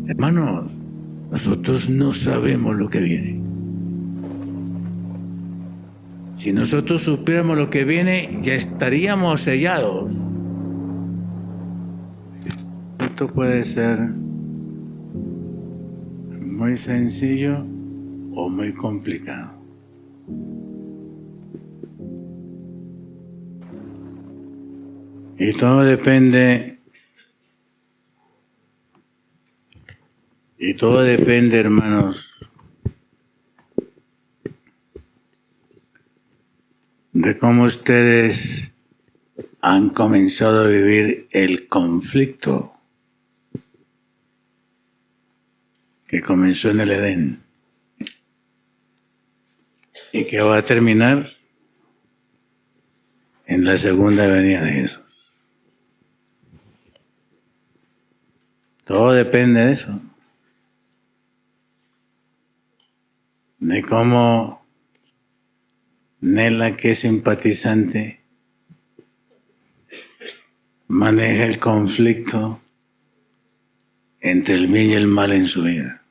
Hermanos, nosotros no sabemos lo que viene. Si nosotros supiéramos lo que viene, ya estaríamos sellados. Esto puede ser muy sencillo o muy complicado. Y todo depende, hermanos, de cómo ustedes han comenzado a vivir el conflicto que comenzó en el Edén y que va a terminar en la segunda venida de Jesús. Todo depende de eso, de cómo Nela, que es simpatizante, maneja el conflicto entre el bien y el mal en su vida.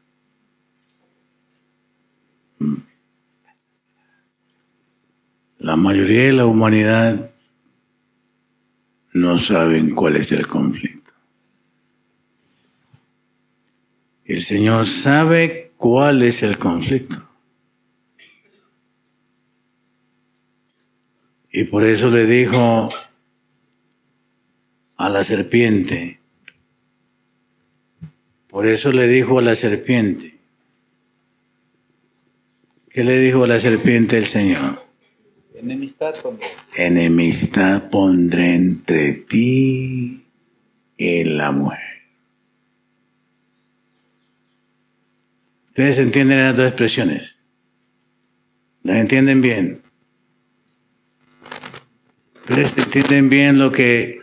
La mayoría de la humanidad no saben cuál es el conflicto. El Señor sabe cuál es el conflicto. Y por eso le dijo a la serpiente, ¿qué le dijo a la serpiente el Señor? Enemistad pondré entre ti y la mujer. ¿Ustedes entienden las dos expresiones? ¿Las entienden bien? ¿Ustedes entienden bien lo que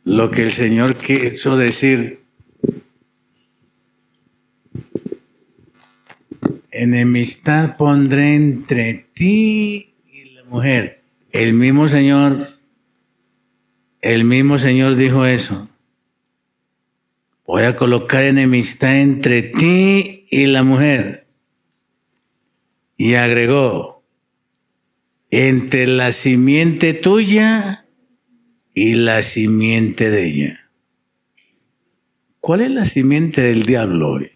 el Señor quiso decir? Enemistad pondré entre ti y la mujer. El mismo Señor dijo eso. Voy a colocar enemistad entre ti y la mujer. Y agregó, entre la simiente tuya y la simiente de ella. ¿Cuál es la simiente del diablo hoy?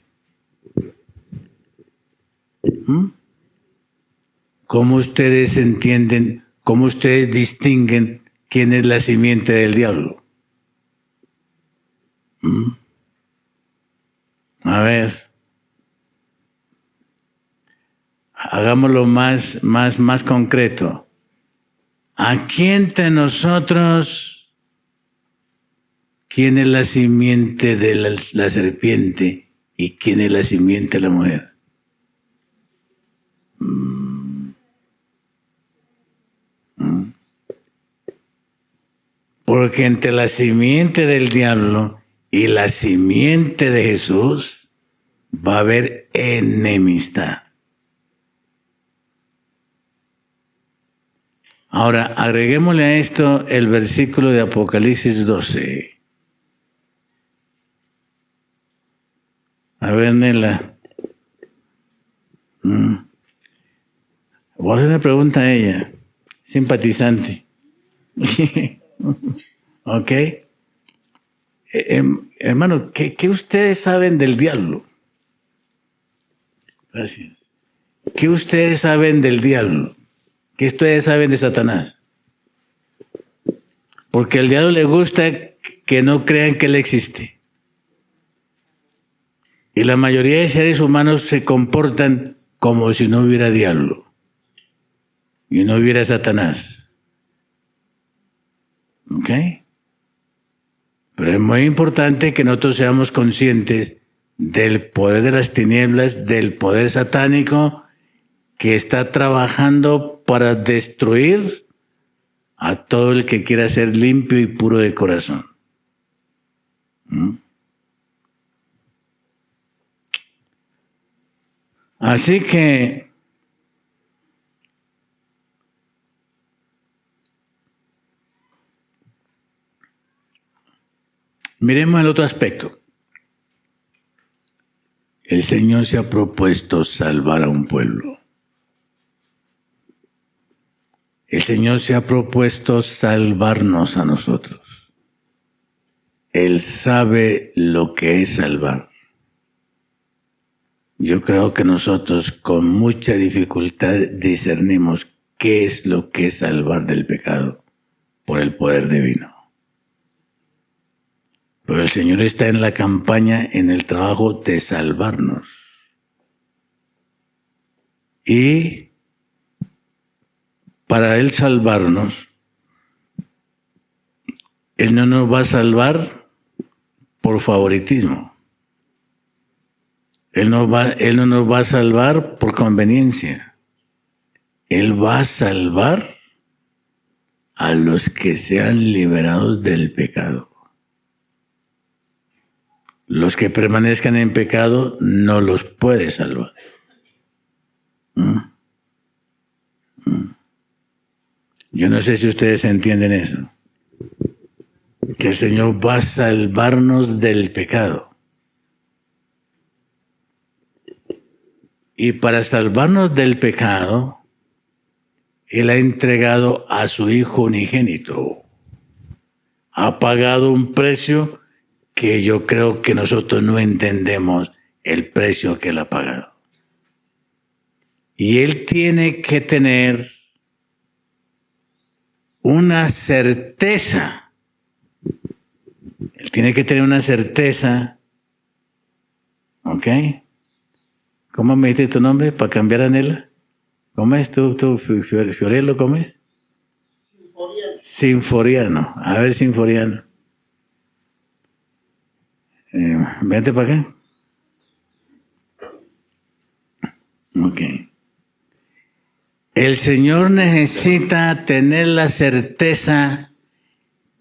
¿Cómo ustedes entienden, cómo ustedes distinguen quién es la simiente del diablo? A ver, hagámoslo más concreto. Aquí entre nosotros, ¿quién es la simiente de la serpiente y quién es la simiente de la mujer? Porque entre la simiente del diablo y la simiente de Jesús va a haber enemistad. Ahora, agreguémosle a esto el versículo de Apocalipsis 12. A ver, Nela. Voy a hacer una pregunta a ella, simpatizante. ¿Ok? Hermano, ¿qué ustedes saben del diablo? Gracias. ¿Qué ustedes saben del diablo? ¿Qué ustedes saben de Satanás? Porque al diablo le gusta que no crean que él existe. Y la mayoría de seres humanos se comportan como si no hubiera diablo y no hubiera Satanás. ¿Ok? Pero es muy importante que nosotros seamos conscientes del poder de las tinieblas, del poder satánico que está trabajando para destruir a todo el que quiera ser limpio y puro de corazón. Así que miremos el otro aspecto. El Señor se ha propuesto salvar a un pueblo. El Señor se ha propuesto salvarnos a nosotros. Él sabe lo que es salvar. Yo creo que nosotros con mucha dificultad discernimos qué es lo que es salvar del pecado por el poder divino. Pero el Señor está en la campaña, en el trabajo de salvarnos. Y para Él salvarnos, Él no nos va a salvar por favoritismo. Él no nos va a salvar por conveniencia. Él va a salvar a los que sean liberados del pecado. Los que permanezcan en pecado no los puede salvar. Yo no sé si ustedes entienden eso. Que el Señor va a salvarnos del pecado. Y para salvarnos del pecado, Él ha entregado a su Hijo unigénito. Ha pagado un precio que yo creo que nosotros no entendemos el precio que Él ha pagado. Y Él tiene que tener una certeza. Él tiene que tener una certeza. ¿Ok? ¿Cómo me dijiste tu nombre para cambiar a Nela? ¿Cómo es tú, Fiorello, cómo es? Sinforiano. A ver, Sinforiano. Vente para acá. Ok. El Señor necesita tener la certeza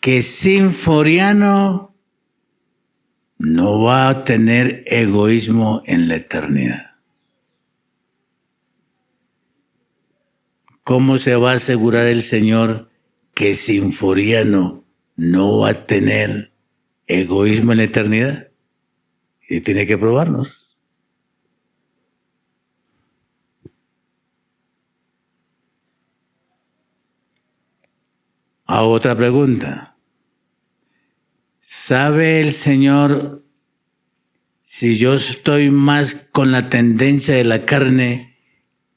que Sinforiano no va a tener egoísmo en la eternidad. ¿Cómo se va a asegurar el Señor que Sinforiano no va a tener egoísmo en la eternidad? Y tiene que probarnos. A otra pregunta. ¿Sabe el Señor si yo estoy más con la tendencia de la carne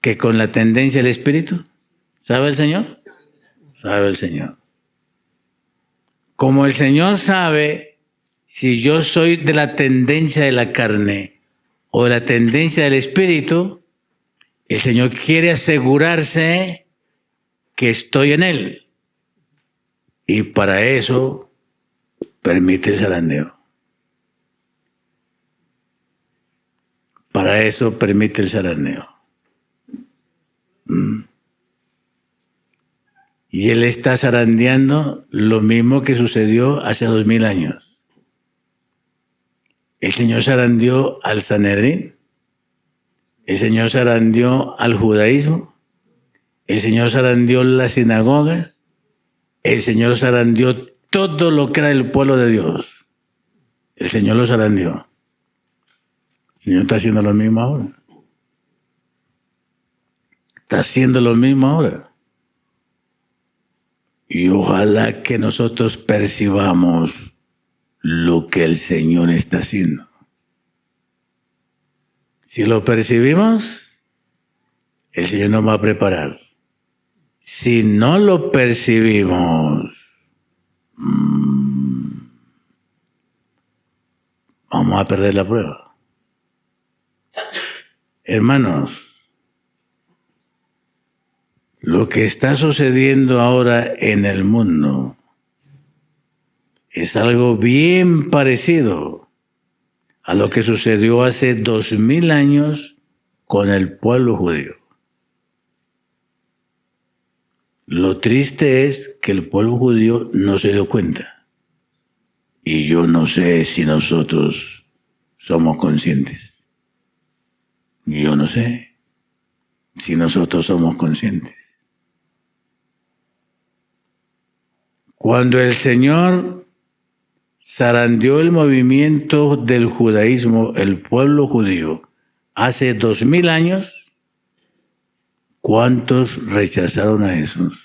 que con la tendencia del espíritu? ¿Sabe el Señor? Sabe el Señor. Como el Señor sabe si yo soy de la tendencia de la carne o de la tendencia del espíritu, el Señor quiere asegurarse que estoy en Él. Y para eso permite el zarandeo. Para eso permite el zarandeo. Y Él está zarandeando lo mismo que sucedió hace 2000 años. El Señor zarandeó al Sanedrín. El Señor zarandeó al judaísmo. El Señor zarandeó las sinagogas. El Señor zarandeó todo lo que era el pueblo de Dios. El Señor lo zarandeó. El Señor está haciendo lo mismo ahora. Está haciendo lo mismo ahora. Y ojalá que nosotros percibamos lo que el Señor está haciendo. Si lo percibimos, el Señor nos va a preparar. Si no lo percibimos, vamos a perder la prueba. Hermanos, lo que está sucediendo ahora en el mundo es algo bien parecido a lo que sucedió hace 2000 años con el pueblo judío. Lo triste es que el pueblo judío no se dio cuenta. Y yo no sé si nosotros somos conscientes. Yo no sé si nosotros somos conscientes. Cuando el Señor zarandeó el movimiento del judaísmo, el pueblo judío, hace 2000 años, ¿cuántos rechazaron a Jesús?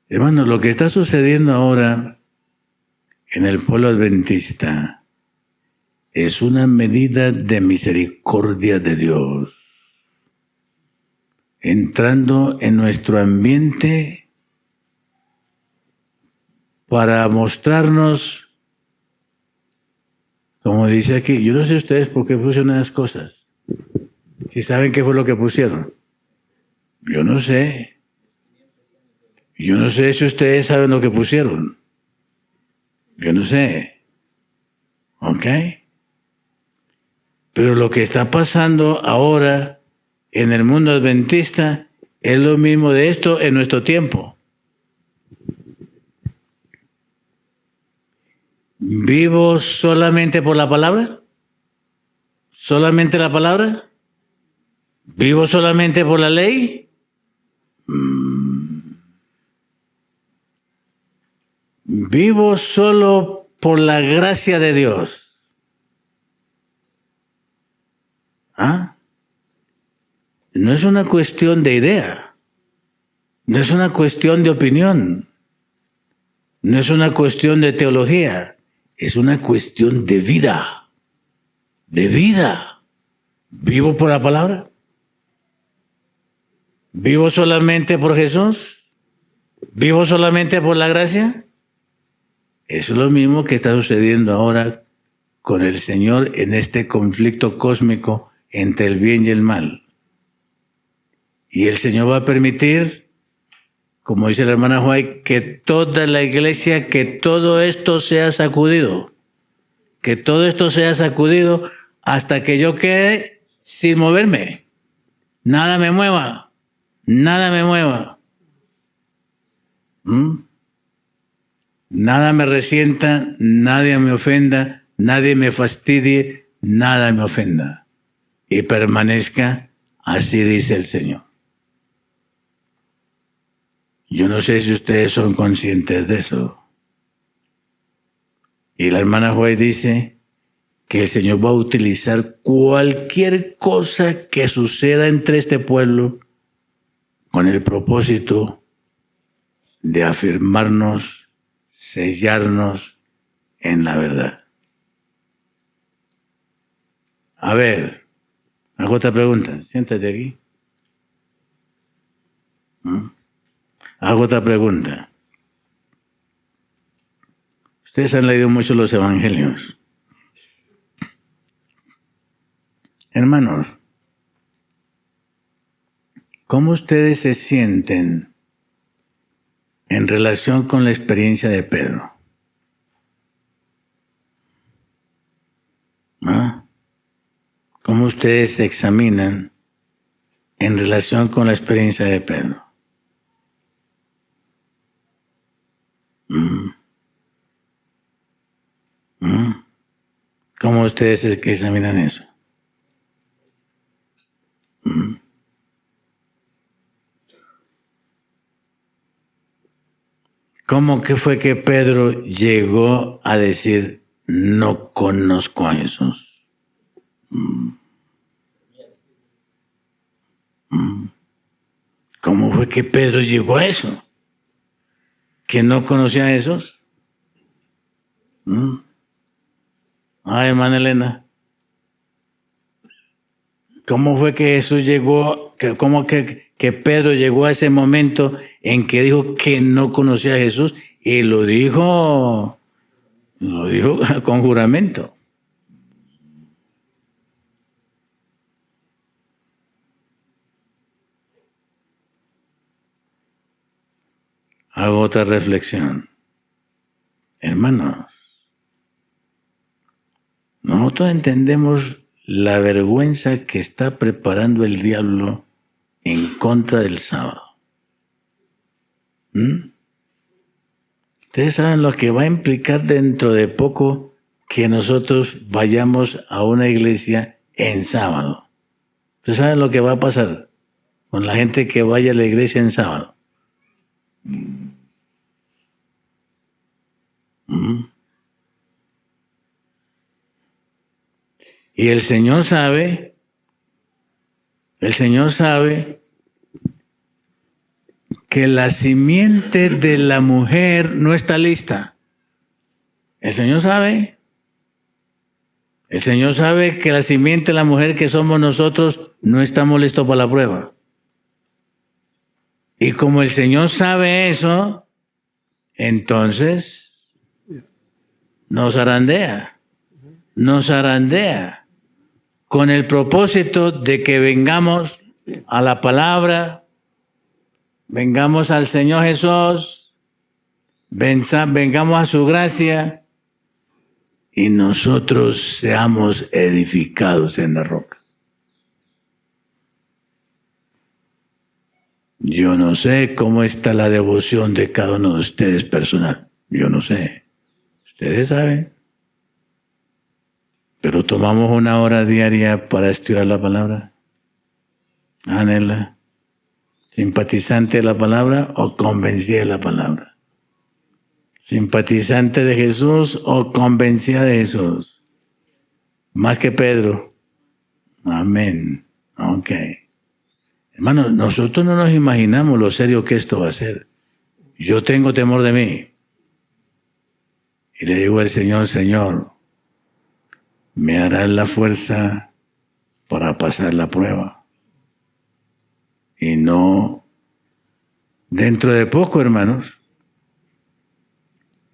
Hermano, lo que está sucediendo ahora en el pueblo adventista es una medida de misericordia de Dios, entrando en nuestro ambiente para mostrarnos, como dice aquí, yo no sé ustedes por qué pusieron las cosas, si saben qué fue lo que pusieron. Yo no sé. Yo no sé si ustedes saben lo que pusieron. Yo no sé. ¿Ok? Pero lo que está pasando ahora en el mundo adventista es lo mismo de esto en nuestro tiempo. ¿Vivo solamente por la palabra? ¿Solamente la palabra? ¿Vivo solamente por la ley? Vivo solo por la gracia de Dios. ¿Ah? No es una cuestión de idea. No es una cuestión de opinión. No es una cuestión de teología. Es una cuestión de vida. De vida. ¿Vivo por la palabra? ¿Vivo solamente por Jesús? ¿Vivo solamente por la gracia? Eso es lo mismo que está sucediendo ahora con el Señor en este conflicto cósmico entre el bien y el mal. Y el Señor va a permitir, como dice la hermana White, que toda la iglesia, que todo esto sea sacudido. Que todo esto sea sacudido hasta que yo quede sin moverme. Nada me mueva. Nada me mueva. Nada me resienta, nadie me ofenda, nadie me fastidie, nada me ofenda. Y permanezca, así dice el Señor. Yo no sé si ustedes son conscientes de eso. Y la hermana White dice que el Señor va a utilizar cualquier cosa que suceda entre este pueblo con el propósito de afirmarnos, sellarnos en la verdad. A ver, hago otra pregunta. Siéntate aquí. Hago otra pregunta. Ustedes han leído mucho los evangelios. Hermanos, ¿cómo ustedes se sienten en relación con la experiencia de Pedro? ¿Ah? ¿Cómo ustedes se examinan en relación con la experiencia de Pedro? ¿Cómo ustedes examinan eso? ¿Cómo que fue que Pedro llegó a decir, no conozco a Jesús? ¿Cómo fue que Pedro llegó a eso? ¿Que no conocía a Jesús? Ay, hermana Elena. ¿Cómo fue que Jesús llegó, cómo que Pedro llegó a ese momento en que dijo que no conocía a Jesús? Y lo dijo con juramento. Hago otra reflexión. Hermanos, nosotros entendemos la vergüenza que está preparando el diablo en contra del sábado. Ustedes saben lo que va a implicar dentro de poco que nosotros vayamos a una iglesia en sábado. ¿Usted sabe lo que va a pasar con la gente que vaya a la iglesia en sábado? Y el Señor sabe que la simiente de la mujer no está lista. El Señor sabe. El Señor sabe que la simiente de la mujer que somos nosotros no estamos listos para la prueba. Y como el Señor sabe eso, entonces nos zarandea con el propósito de que vengamos a la palabra, vengamos al Señor Jesús, vengamos a su gracia y nosotros seamos edificados en la roca. Yo no sé cómo está la devoción de cada uno de ustedes personal. Yo no sé. Ustedes saben. Pero tomamos 1 hora diaria para estudiar la palabra. Anhela. ¿Simpatizante de la palabra o convencida de la palabra? ¿Simpatizante de Jesús o convencida de Jesús? Más que Pedro. Amén. Ok. Hermano, nosotros no nos imaginamos lo serio que esto va a ser. Yo tengo temor de mí. Y le digo al Señor, Señor, me harás la fuerza para pasar la prueba. Y no, dentro de poco, hermanos,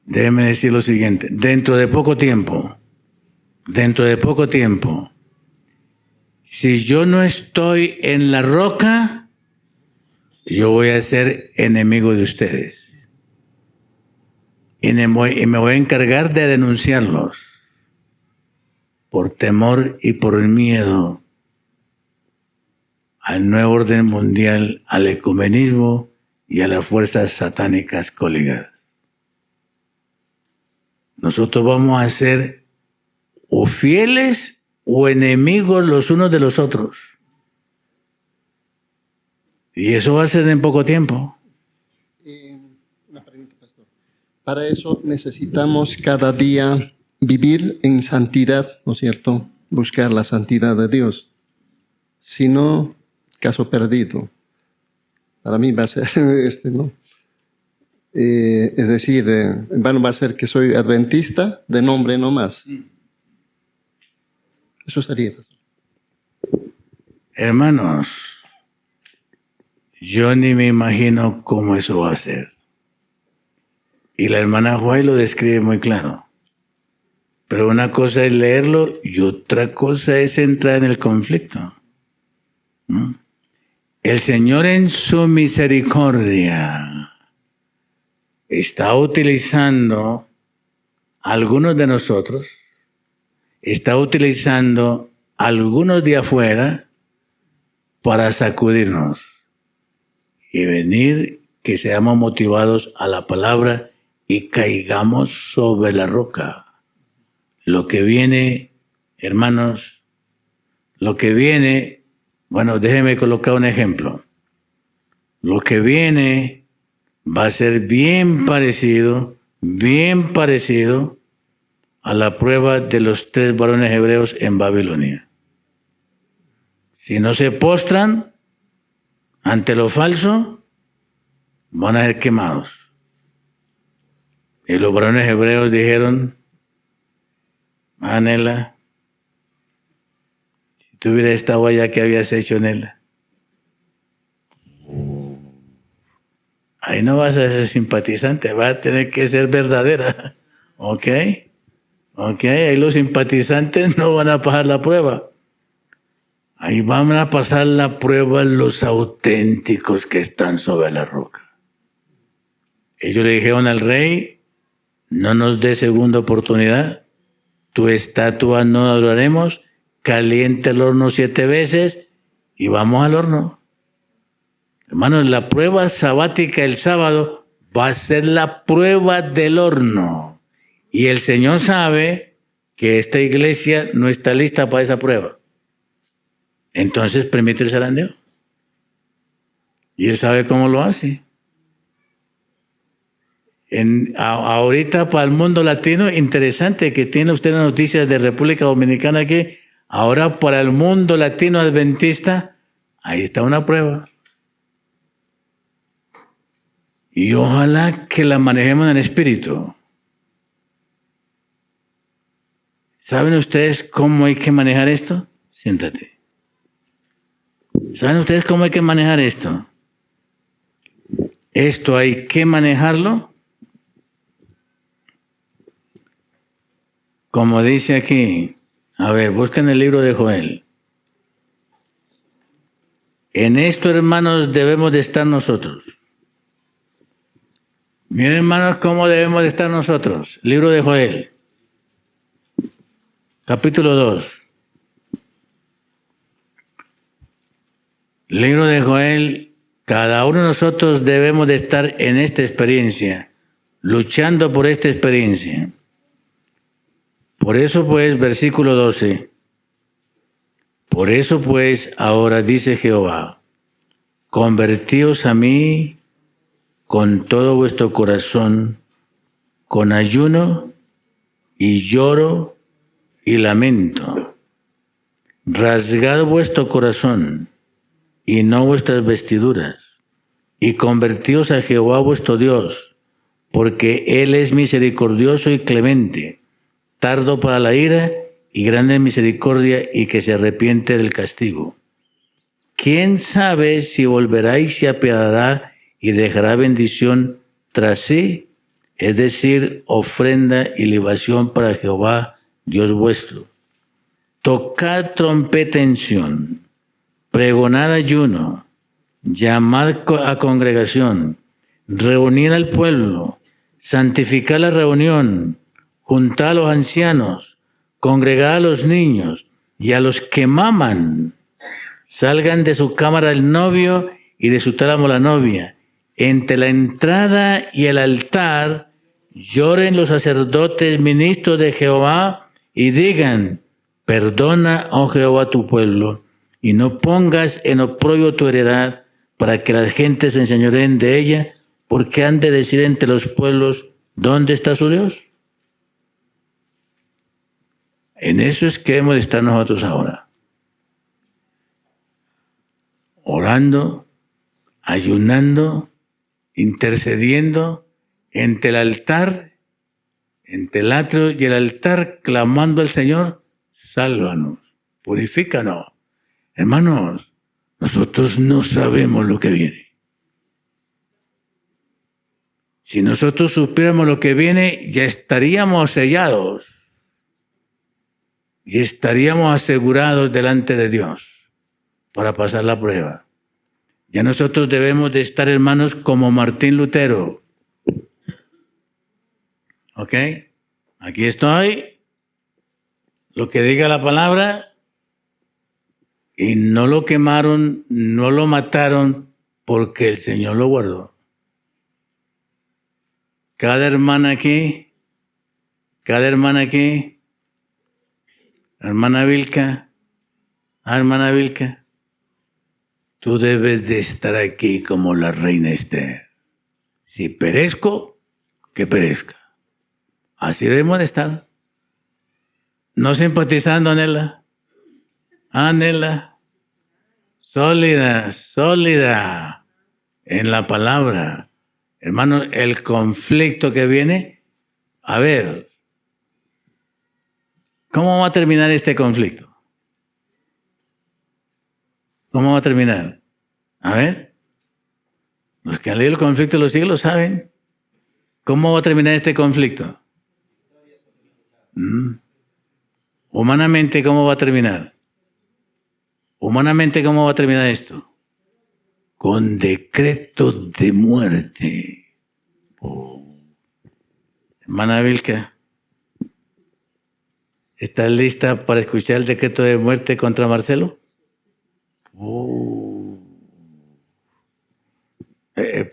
déjenme decir lo siguiente, dentro de poco tiempo, si yo no estoy en la roca, yo voy a ser enemigo de ustedes. Y me voy a encargar de denunciarlos por temor y por el miedo al nuevo orden mundial, al ecumenismo y a las fuerzas satánicas coligadas. Nosotros vamos a ser o fieles o enemigos los unos de los otros. Y eso va a ser en poco tiempo. Una pregunta, pastor. Para eso necesitamos cada día vivir en santidad, ¿no es cierto? Buscar la santidad de Dios. Si no, caso perdido. Para mí va a ser ¿no? Es decir, bueno, va a ser que soy adventista de nombre nomás. Eso estaría, pastor. Hermanos, yo ni me imagino cómo eso va a ser. Y la hermana Juay lo describe muy claro. Pero una cosa es leerlo y otra cosa es entrar en el conflicto. El Señor en su misericordia está utilizando a algunos de nosotros, está utilizando a algunos de afuera para sacudirnos y venir que seamos motivados a la palabra y caigamos sobre la roca. Lo que viene, hermanos, bueno, déjenme colocar un ejemplo. Lo que viene va a ser bien parecido a la prueba de los 3 varones hebreos en Babilonia. Si no se postran ante lo falso, van a ser quemados. Y los varones hebreos dijeron, Anela, si tú hubieras estado allá, ¿qué habías hecho en él? Ahí no vas a ser simpatizante, vas a tener que ser verdadera. ¿Ok? Ahí los simpatizantes no van a pasar la prueba. Ahí van a pasar la prueba los auténticos que están sobre la roca. Ellos le dijeron al rey, no nos dé segunda oportunidad, tu estatua no adoraremos, caliente el horno 7 veces y vamos al horno. Hermanos, la prueba sabática el sábado va a ser la prueba del horno. Y el Señor sabe que esta iglesia no está lista para esa prueba. entonces permite el zarandeo. Y él sabe cómo lo hace. Ahorita para el mundo latino, interesante que tiene usted la noticia de República Dominicana que ahora para el mundo latino adventista, ahí está una prueba. Y ojalá que la manejemos en el espíritu. ¿Saben ustedes cómo hay que manejar esto? Siéntate. ¿Saben ustedes cómo hay que manejar esto? Esto hay que manejarlo, como dice aquí. A ver, busquen el libro de Joel. En esto, hermanos, debemos de estar nosotros. Miren, hermanos, cómo debemos de estar nosotros. Libro de Joel, capítulo 2. Libro de Joel, cada uno de nosotros debemos de estar en esta experiencia, luchando por esta experiencia. Por eso pues, versículo 12, por eso pues ahora dice Jehová, convertíos a mí con todo vuestro corazón, con ayuno y lloro y lamento. Rasgad vuestro corazón y no vuestras vestiduras, y convertíos a Jehová vuestro Dios, porque Él es misericordioso y clemente, tardo para la ira y grande en misericordia, y que se arrepiente del castigo. ¿Quién sabe si volverá y se apiadará y dejará bendición tras sí? Es decir, ofrenda y libación para Jehová, Dios vuestro. Tocad trompeta en Sión, pregonad ayuno, llamad a congregación, reunid al pueblo, santificad la reunión, juntad a los ancianos, congregad a los niños y a los que maman. Salgan de su cámara el novio y de su tálamo la novia. Entre la entrada y el altar lloren los sacerdotes ministros de Jehová y digan, perdona, oh Jehová, tu pueblo, y no pongas en oprobio tu heredad, para que las gentes se enseñoreen de ella, porque han de decir entre los pueblos, ¿dónde está su Dios? En eso es que hemos de estar nosotros ahora. Orando, ayunando, intercediendo entre el altar, entre el atrio y el altar, clamando al Señor, sálvanos, purifícanos. Hermanos, nosotros no sabemos lo que viene. Si nosotros supiéramos lo que viene, ya estaríamos sellados y estaríamos asegurados delante de Dios para pasar la prueba. Ya nosotros debemos de estar, hermanos, como Martín Lutero. ¿Ok? Aquí estoy, lo que diga la palabra, y no lo quemaron, no lo mataron, porque el Señor lo guardó. Cada hermana aquí, hermana Vilca, hermana Vilca, tú debes de estar aquí como la reina Esther. Si perezco, que perezca. Así debemos de estar. No simpatizando, Anela. Sólida en la palabra. Hermano, el conflicto que viene, a ver, ¿cómo va a terminar este conflicto? ¿Cómo va a terminar? A ver, los que han leído el conflicto de los siglos saben. ¿Cómo va a terminar este conflicto? Humanamente, ¿cómo va a terminar? Humanamente, ¿cómo va a terminar esto? Con decreto de muerte. Hermana Vilca, ¿estás lista para escuchar el decreto de muerte contra Marcelo?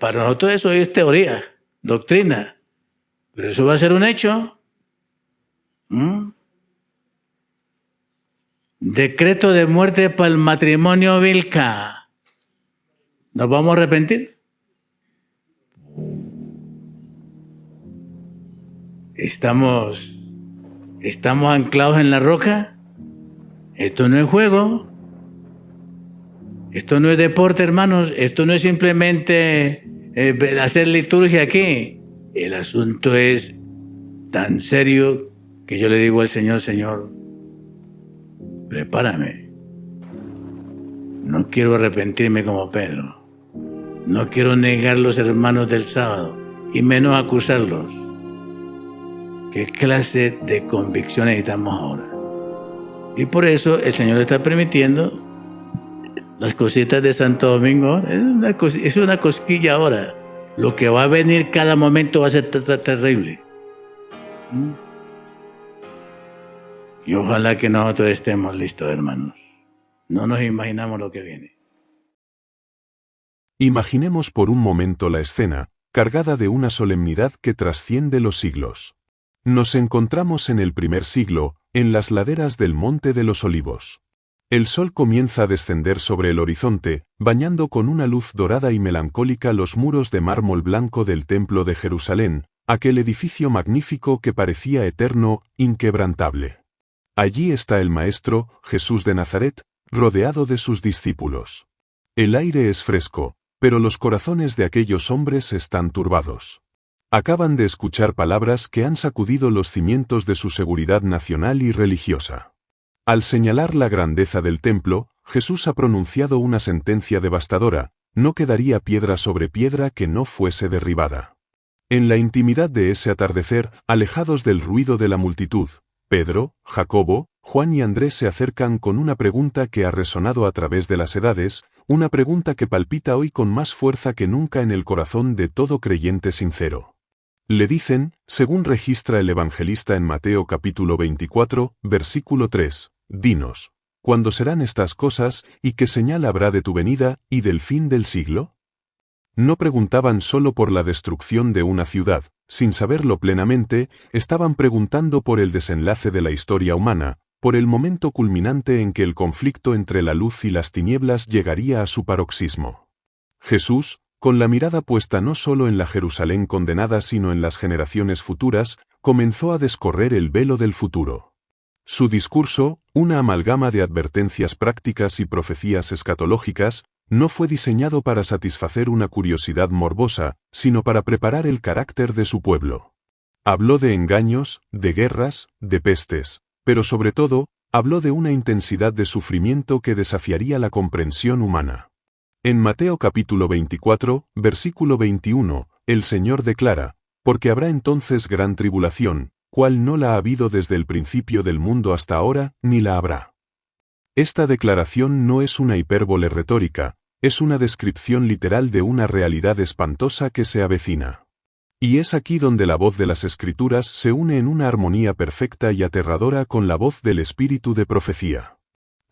Para nosotros eso es teoría, doctrina, pero eso va a ser un hecho. Decreto de muerte para el matrimonio Vilca. ¿Nos vamos a arrepentir? ¿Estamos anclados en la roca? Esto no es juego. Esto no es deporte, hermanos. Esto no es simplemente hacer liturgia aquí. El asunto es tan serio que yo le digo al Señor, Señor, prepárame. No quiero arrepentirme como Pedro. No quiero negar los hermanos del sábado y menos acusarlos. ¿Qué clase de convicción necesitamos ahora? Y por eso el Señor está permitiendo las cositas de Santo Domingo. Es una cosquilla ahora. Lo que va a venir cada momento va a ser terrible. Y ojalá que nosotros estemos listos, hermanos. No nos imaginamos lo que viene. Imaginemos por un momento la escena, cargada de una solemnidad que trasciende los siglos. Nos encontramos en el primer siglo, en las laderas del Monte de los Olivos. El sol comienza a descender sobre el horizonte, bañando con una luz dorada y melancólica los muros de mármol blanco del Templo de Jerusalén, aquel edificio magnífico que parecía eterno, inquebrantable. Allí está el Maestro, Jesús de Nazaret, rodeado de sus discípulos. El aire es fresco, pero los corazones de aquellos hombres están turbados. Acaban de escuchar palabras que han sacudido los cimientos de su seguridad nacional y religiosa. Al señalar la grandeza del templo, Jesús ha pronunciado una sentencia devastadora: no quedaría piedra sobre piedra que no fuese derribada. En la intimidad de ese atardecer, alejados del ruido de la multitud, Pedro, Jacobo, Juan y Andrés se acercan con una pregunta que ha resonado a través de las edades, una pregunta que palpita hoy con más fuerza que nunca en el corazón de todo creyente sincero. Le dicen, según registra el evangelista en Mateo capítulo 24, versículo 3, dinos, ¿cuándo serán estas cosas y qué señal habrá de tu venida y del fin del siglo? No preguntaban solo por la destrucción de una ciudad, sin saberlo plenamente, estaban preguntando por el desenlace de la historia humana, por el momento culminante en que el conflicto entre la luz y las tinieblas llegaría a su paroxismo. Jesús, con la mirada puesta no solo en la Jerusalén condenada sino en las generaciones futuras, comenzó a descorrer el velo del futuro. Su discurso, una amalgama de advertencias prácticas y profecías escatológicas, no fue diseñado para satisfacer una curiosidad morbosa, sino para preparar el carácter de su pueblo. Habló de engaños, de guerras, de pestes, pero sobre todo, habló de una intensidad de sufrimiento que desafiaría la comprensión humana. En Mateo capítulo 24, versículo 21, el Señor declara, porque habrá entonces gran tribulación, cual no la ha habido desde el principio del mundo hasta ahora, ni la habrá. Esta declaración no es una hipérbole retórica, es una descripción literal de una realidad espantosa que se avecina. Y es aquí donde la voz de las Escrituras se une en una armonía perfecta y aterradora con la voz del espíritu de profecía.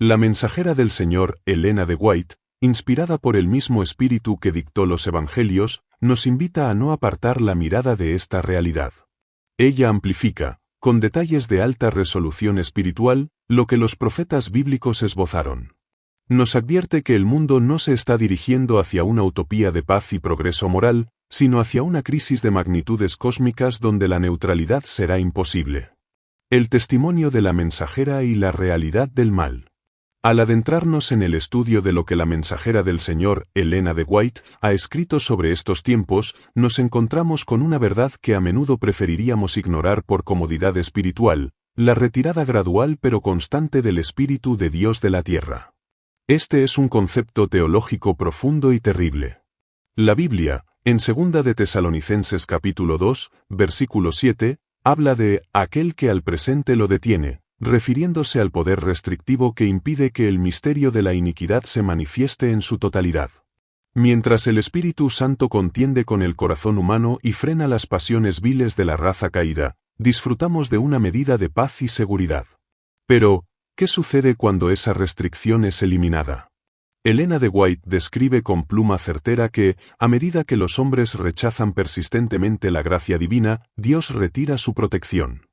La mensajera del Señor, Elena de White, inspirada por el mismo espíritu que dictó los evangelios, nos invita a no apartar la mirada de esta realidad. Ella amplifica, con detalles de alta resolución espiritual, lo que los profetas bíblicos esbozaron. Nos advierte que el mundo no se está dirigiendo hacia una utopía de paz y progreso moral, sino hacia una crisis de magnitudes cósmicas donde la neutralidad será imposible. El testimonio de la mensajera y la realidad del mal. Al adentrarnos en el estudio de lo que la mensajera del Señor, Elena de White, ha escrito sobre estos tiempos, nos encontramos con una verdad que a menudo preferiríamos ignorar por comodidad espiritual, la retirada gradual pero constante del Espíritu de Dios de la tierra. Este es un concepto teológico profundo y terrible. La Biblia, en 2 de Tesalonicenses capítulo 2, versículo 7, habla de aquel que al presente lo detiene, refiriéndose al poder restrictivo que impide que el misterio de la iniquidad se manifieste en su totalidad. Mientras el Espíritu Santo contiende con el corazón humano y frena las pasiones viles de la raza caída, disfrutamos de una medida de paz y seguridad. Pero, ¿qué sucede cuando esa restricción es eliminada? Elena de White describe con pluma certera que, a medida que los hombres rechazan persistentemente la gracia divina, Dios retira su protección.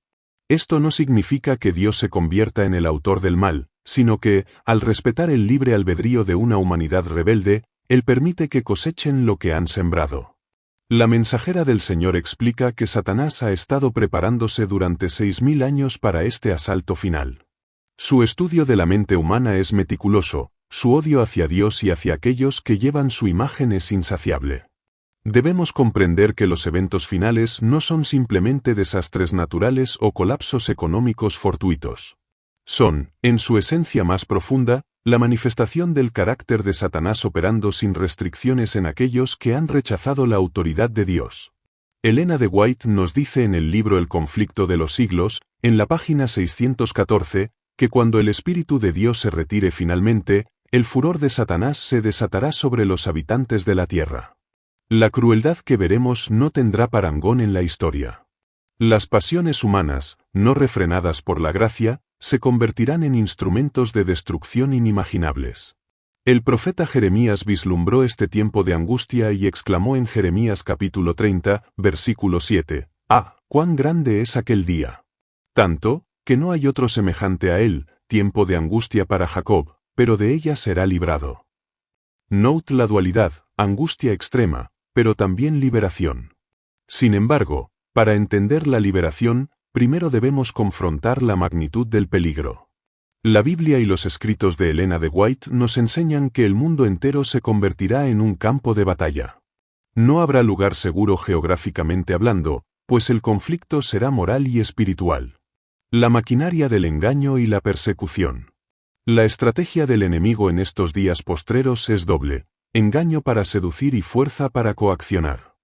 Esto no significa que Dios se convierta en el autor del mal, sino que, al respetar el libre albedrío de una humanidad rebelde, Él permite que cosechen lo que han sembrado. La mensajera del Señor explica que Satanás ha estado preparándose durante 6000 años para este asalto final. Su estudio de la mente humana es meticuloso, su odio hacia Dios y hacia aquellos que llevan su imagen es insaciable. Debemos comprender que los eventos finales no son simplemente desastres naturales o colapsos económicos fortuitos. Son, en su esencia más profunda, la manifestación del carácter de Satanás operando sin restricciones en aquellos que han rechazado la autoridad de Dios. Elena de White nos dice en el libro El conflicto de los siglos, en la página 614, que cuando el Espíritu de Dios se retire finalmente, el furor de Satanás se desatará sobre los habitantes de la tierra. La crueldad que veremos no tendrá parangón en la historia. Las pasiones humanas, no refrenadas por la gracia, se convertirán en instrumentos de destrucción inimaginables. El profeta Jeremías vislumbró este tiempo de angustia y exclamó en Jeremías capítulo 30, versículo 7, «¡Ah, cuán grande es aquel día! Tanto, que no hay otro semejante a él, tiempo de angustia para Jacob, pero de ella será librado». Note la dualidad, angustia extrema, pero también liberación. Sin embargo, para entender la liberación, primero debemos confrontar la magnitud del peligro. La Biblia y los escritos de Elena de White nos enseñan que el mundo entero se convertirá en un campo de batalla. No habrá lugar seguro geográficamente hablando, pues el conflicto será moral y espiritual. La maquinaria del engaño y la persecución. La estrategia del enemigo en estos días postreros es doble: engaño para seducir y fuerza para coaccionar.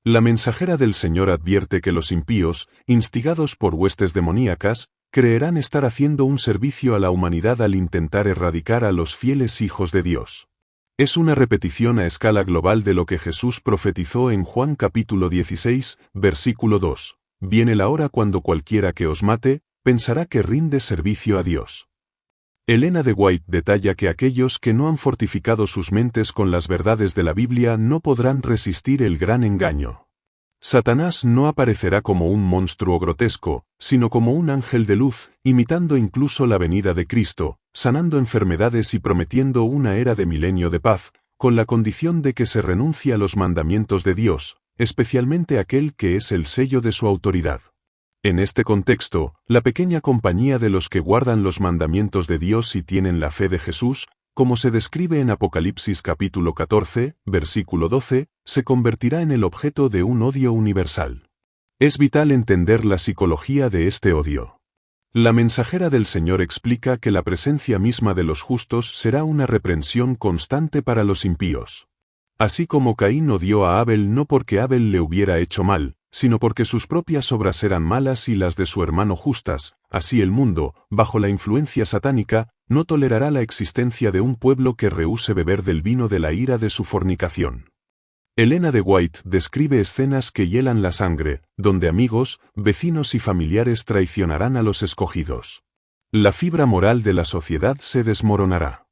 La mensajera del Señor advierte que los impíos, instigados por huestes demoníacas, creerán estar haciendo un servicio a la humanidad al intentar erradicar a los fieles hijos de Dios. Es una repetición a escala global de lo que Jesús profetizó en Juan capítulo 16, versículo 2. Viene la hora cuando cualquiera que os mate, pensará que rinde servicio a Dios. Elena de White detalla que aquellos que no han fortificado sus mentes con las verdades de la Biblia no podrán resistir el gran engaño. Satanás no aparecerá como un monstruo grotesco, sino como un ángel de luz, imitando incluso la venida de Cristo, sanando enfermedades y prometiendo una era de milenio de paz, con la condición de que se renuncie a los mandamientos de Dios, especialmente aquel que es el sello de su autoridad. En este contexto, la pequeña compañía de los que guardan los mandamientos de Dios y tienen la fe de Jesús, como se describe en Apocalipsis capítulo 14, versículo 12, se convertirá en el objeto de un odio universal. Es vital entender la psicología de este odio. La mensajera del Señor explica que la presencia misma de los justos será una reprensión constante para los impíos. Así como Caín odió a Abel no porque Abel le hubiera hecho mal, sino porque sus propias obras eran malas y las de su hermano justas, así el mundo, bajo la influencia satánica, no tolerará la existencia de un pueblo que rehúse beber del vino de la ira de su fornicación. Elena de White describe escenas que hielan la sangre, donde amigos, vecinos y familiares traicionarán a los escogidos. La fibra moral de la sociedad se desmoronará.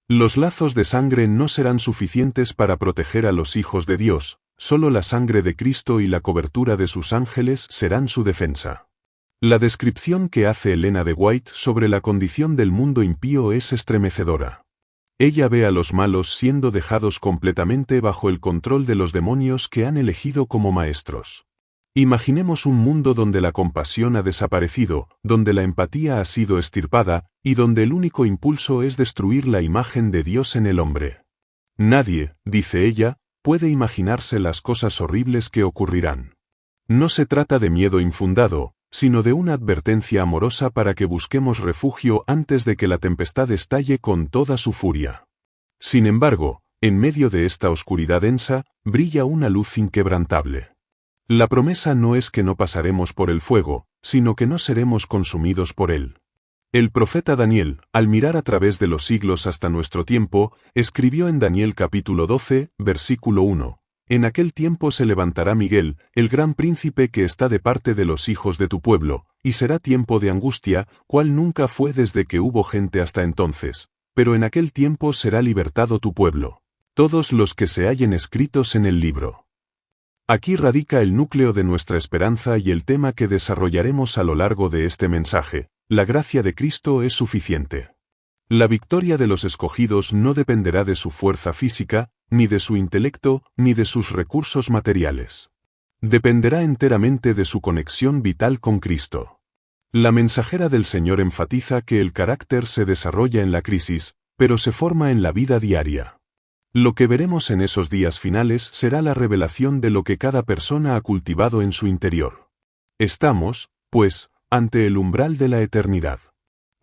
Los lazos de sangre no serán suficientes para proteger a los hijos de Dios. Solo la sangre de Cristo y la cobertura de sus ángeles serán su defensa. La descripción que hace Elena de White sobre la condición del mundo impío es estremecedora. Ella ve a los malos siendo dejados completamente bajo el control de los demonios que han elegido como maestros. Imaginemos un mundo donde la compasión ha desaparecido, donde la empatía ha sido extirpada, y donde el único impulso es destruir la imagen de Dios en el hombre. Nadie, dice ella, puede imaginarse las cosas horribles que ocurrirán. No se trata de miedo infundado, sino de una advertencia amorosa para que busquemos refugio antes de que la tempestad estalle con toda su furia. Sin embargo, en medio de esta oscuridad densa, brilla una luz inquebrantable. La promesa no es que no pasaremos por el fuego, sino que no seremos consumidos por él. El profeta Daniel, al mirar a través de los siglos hasta nuestro tiempo, escribió en Daniel capítulo 12, versículo 1, «En aquel tiempo se levantará Miguel, el gran príncipe que está de parte de los hijos de tu pueblo, y será tiempo de angustia, cual nunca fue desde que hubo gente hasta entonces, pero en aquel tiempo será libertado tu pueblo, todos los que se hallen escritos en el libro». Aquí radica el núcleo de nuestra esperanza y el tema que desarrollaremos a lo largo de este mensaje. La gracia de Cristo es suficiente. La victoria de los escogidos no dependerá de su fuerza física, ni de su intelecto, ni de sus recursos materiales. Dependerá enteramente de su conexión vital con Cristo. La mensajera del Señor enfatiza que el carácter se desarrolla en la crisis, pero se forma en la vida diaria. Lo que veremos en esos días finales será la revelación de lo que cada persona ha cultivado en su interior. Estamos, pues, ante el umbral de la eternidad.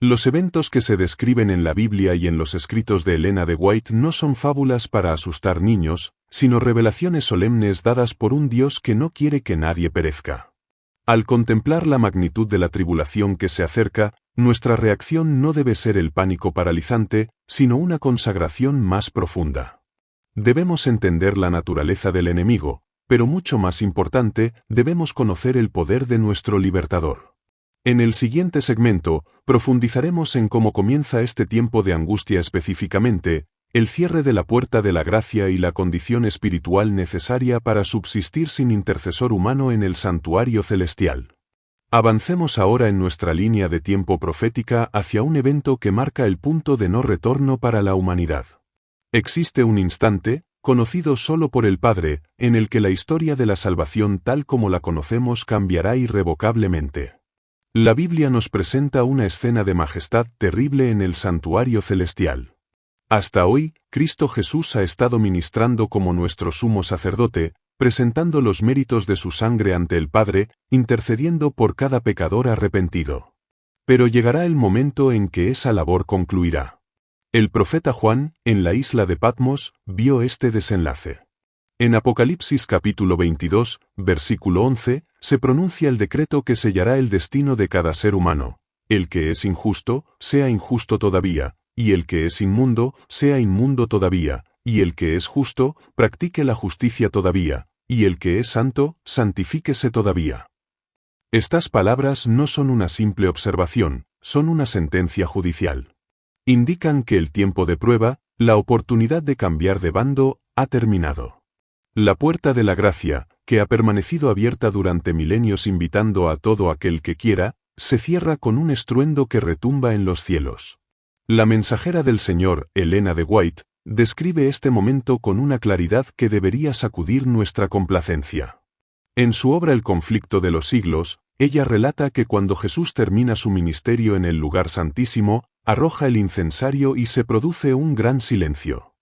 Los eventos que se describen en la Biblia y en los escritos de Elena de White no son fábulas para asustar niños, sino revelaciones solemnes dadas por un Dios que no quiere que nadie perezca. Al contemplar la magnitud de la tribulación que se acerca, nuestra reacción no debe ser el pánico paralizante, sino una consagración más profunda. Debemos entender la naturaleza del enemigo, pero mucho más importante, debemos conocer el poder de nuestro libertador. En el siguiente segmento, profundizaremos en cómo comienza este tiempo de angustia específicamente, el cierre de la puerta de la gracia y la condición espiritual necesaria para subsistir sin intercesor humano en el santuario celestial. Avancemos ahora en nuestra línea de tiempo profética hacia un evento que marca el punto de no retorno para la humanidad. Existe un instante, conocido solo por el Padre, en el que la historia de la salvación tal como la conocemos cambiará irrevocablemente. La Biblia nos presenta una escena de majestad terrible en el santuario celestial. Hasta hoy, Cristo Jesús ha estado ministrando como nuestro sumo sacerdote, presentando los méritos de su sangre ante el Padre, intercediendo por cada pecador arrepentido. Pero llegará el momento en que esa labor concluirá. El profeta Juan, en la isla de Patmos, vio este desenlace. En Apocalipsis capítulo 22, versículo 11, se pronuncia el decreto que sellará el destino de cada ser humano. El que es injusto, sea injusto todavía, y el que es inmundo, sea inmundo todavía, y el que es justo, practique la justicia todavía, y el que es santo, santifíquese todavía. Estas palabras no son una simple observación, son una sentencia judicial. Indican que el tiempo de prueba, la oportunidad de cambiar de bando, ha terminado. La puerta de la gracia, que ha permanecido abierta durante milenios invitando a todo aquel que quiera, se cierra con un estruendo que retumba en los cielos. La mensajera del Señor, Elena de White, describe este momento con una claridad que debería sacudir nuestra complacencia. En su obra El conflicto de los siglos, ella relata que cuando Jesús termina su ministerio en el lugar santísimo, arroja el incensario y se produce un gran silencio.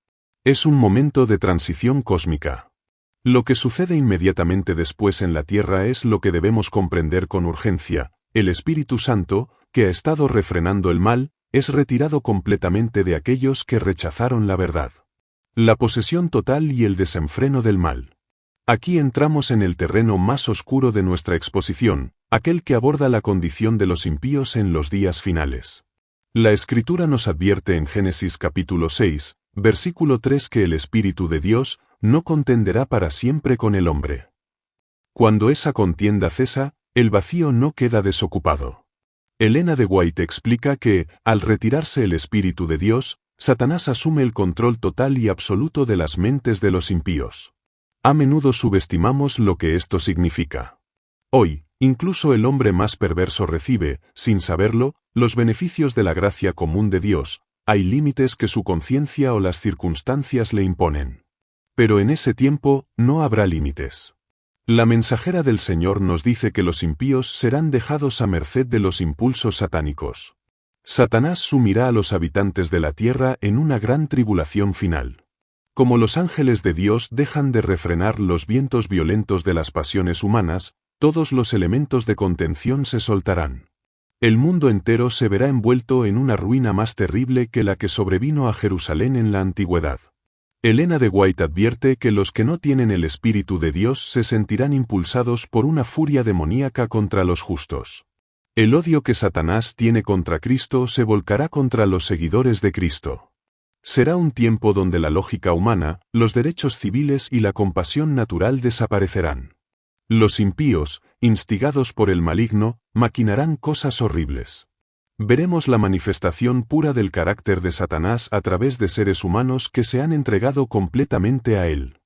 Es un momento de transición cósmica. Lo que sucede inmediatamente después en la tierra es lo que debemos comprender con urgencia. El Espíritu Santo, que ha estado refrenando el mal, es retirado completamente de aquellos que rechazaron la verdad. La posesión total y el desenfreno del mal. Aquí entramos en el terreno más oscuro de nuestra exposición, aquel que aborda la condición de los impíos en los días finales. La Escritura nos advierte en Génesis capítulo 6, versículo 3 que el Espíritu de Dios no contenderá para siempre con el hombre. Cuando esa contienda cesa, el vacío no queda desocupado. Elena de White explica que, al retirarse el Espíritu de Dios, Satanás asume el control total y absoluto de las mentes de los impíos. A menudo subestimamos lo que esto significa. Hoy, incluso el hombre más perverso recibe, sin saberlo, los beneficios de la gracia común de Dios. Hay límites que su conciencia o las circunstancias le imponen. Pero en ese tiempo, no habrá límites. La mensajera del Señor nos dice que los impíos serán dejados a merced de los impulsos satánicos. Satanás sumirá a los habitantes de la tierra en una gran tribulación final. Como los ángeles de Dios dejan de refrenar los vientos violentos de las pasiones humanas, todos los elementos de contención se soltarán. El mundo entero se verá envuelto en una ruina más terrible que la que sobrevino a Jerusalén en la antigüedad. Elena de White advierte que los que no tienen el Espíritu de Dios se sentirán impulsados por una furia demoníaca contra los justos. El odio que Satanás tiene contra Cristo se volcará contra los seguidores de Cristo. Será un tiempo donde la lógica humana, los derechos civiles y la compasión natural desaparecerán. Los impíos, instigados por el maligno, maquinarán cosas horribles. Veremos la manifestación pura del carácter de Satanás a través de seres humanos que se han entregado completamente a él.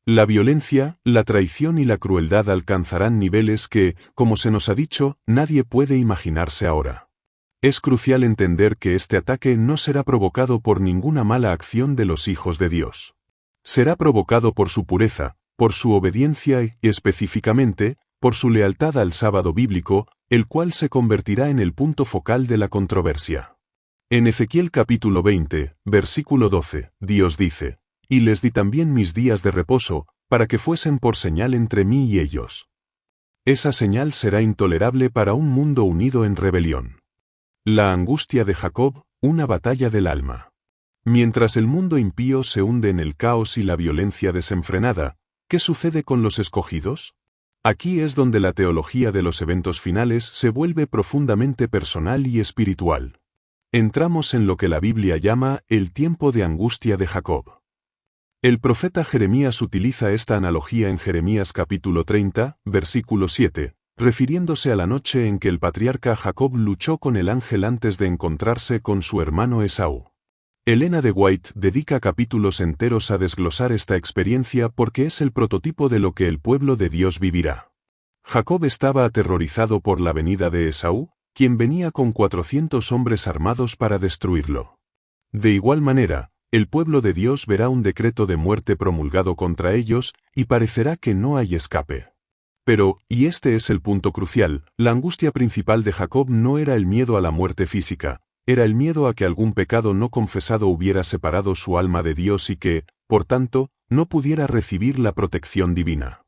La violencia, la traición y la crueldad alcanzarán niveles que, como se nos ha dicho, nadie puede imaginarse ahora. Es crucial entender que este ataque no será provocado por ninguna mala acción de los hijos de Dios. Será provocado por su pureza, por su obediencia y, específicamente, por su lealtad al sábado bíblico, el cual se convertirá en el punto focal de la controversia. En Ezequiel capítulo 20, versículo 12, Dios dice: «Y les di también mis días de reposo, para que fuesen por señal entre mí y ellos». Esa señal será intolerable para un mundo unido en rebelión. La angustia de Jacob, una batalla del alma. Mientras el mundo impío se hunde en el caos y la violencia desenfrenada, ¿qué sucede con los escogidos? Aquí es donde la teología de los eventos finales se vuelve profundamente personal y espiritual. Entramos en lo que la Biblia llama el tiempo de angustia de Jacob. El profeta Jeremías utiliza esta analogía en Jeremías capítulo 30, versículo 7, refiriéndose a la noche en que el patriarca Jacob luchó con el ángel antes de encontrarse con su hermano Esaú. Elena de White dedica capítulos enteros a desglosar esta experiencia porque es el prototipo de lo que el pueblo de Dios vivirá. Jacob estaba aterrorizado por la venida de Esaú, quien venía con 400 hombres armados para destruirlo. De igual manera, el pueblo de Dios verá un decreto de muerte promulgado contra ellos y parecerá que no hay escape. Pero, y este es el punto crucial, la angustia principal de Jacob no era el miedo a la muerte física, era el miedo a que algún pecado no confesado hubiera separado su alma de Dios y que, por tanto, no pudiera recibir la protección divina.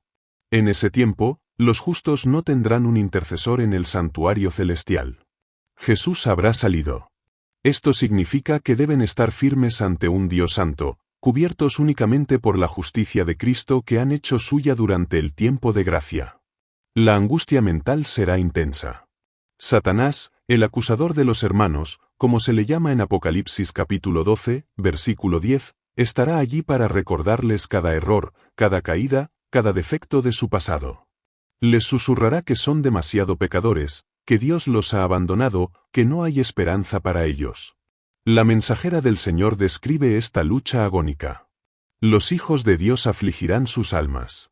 En ese tiempo, los justos no tendrán un intercesor en el santuario celestial. Jesús habrá salido. Esto significa que deben estar firmes ante un Dios santo, cubiertos únicamente por la justicia de Cristo que han hecho suya durante el tiempo de gracia. La angustia mental será intensa. Satanás, el acusador de los hermanos, como se le llama en Apocalipsis capítulo 12, versículo 10, estará allí para recordarles cada error, cada caída, cada defecto de su pasado. Les susurrará que son demasiado pecadores, que Dios los ha abandonado, que no hay esperanza para ellos. La mensajera del Señor describe esta lucha agónica. Los hijos de Dios afligirán sus almas.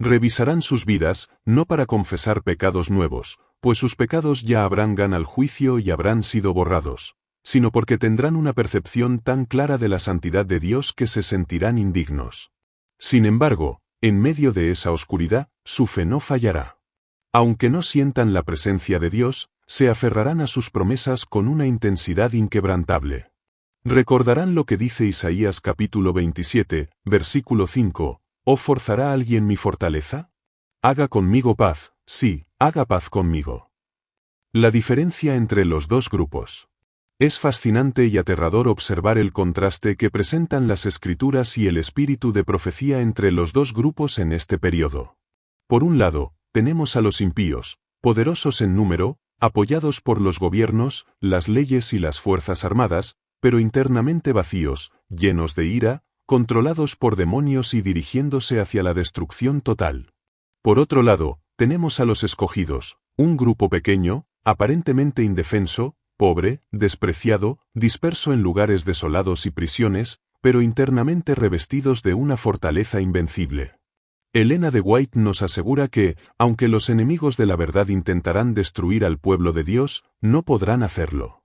Revisarán sus vidas, no para confesar pecados nuevos, pues sus pecados ya habrán ganado al juicio y habrán sido borrados, sino porque tendrán una percepción tan clara de la santidad de Dios que se sentirán indignos. Sin embargo, en medio de esa oscuridad, su fe no fallará. Aunque no sientan la presencia de Dios, se aferrarán a sus promesas con una intensidad inquebrantable. Recordarán lo que dice Isaías capítulo 27, versículo 5, ¿o forzará alguien mi fortaleza? Haga conmigo paz, sí, haga paz conmigo. La diferencia entre los dos grupos. Es fascinante y aterrador observar el contraste que presentan las Escrituras y el espíritu de profecía entre los dos grupos en este periodo. Por un lado, tenemos a los impíos, poderosos en número, apoyados por los gobiernos, las leyes y las fuerzas armadas, pero internamente vacíos, llenos de ira, controlados por demonios y dirigiéndose hacia la destrucción total. Por otro lado, tenemos a los escogidos, un grupo pequeño, aparentemente indefenso, pobre, despreciado, disperso en lugares desolados y prisiones, pero internamente revestidos de una fortaleza invencible. Elena de White nos asegura que, aunque los enemigos de la verdad intentarán destruir al pueblo de Dios, no podrán hacerlo.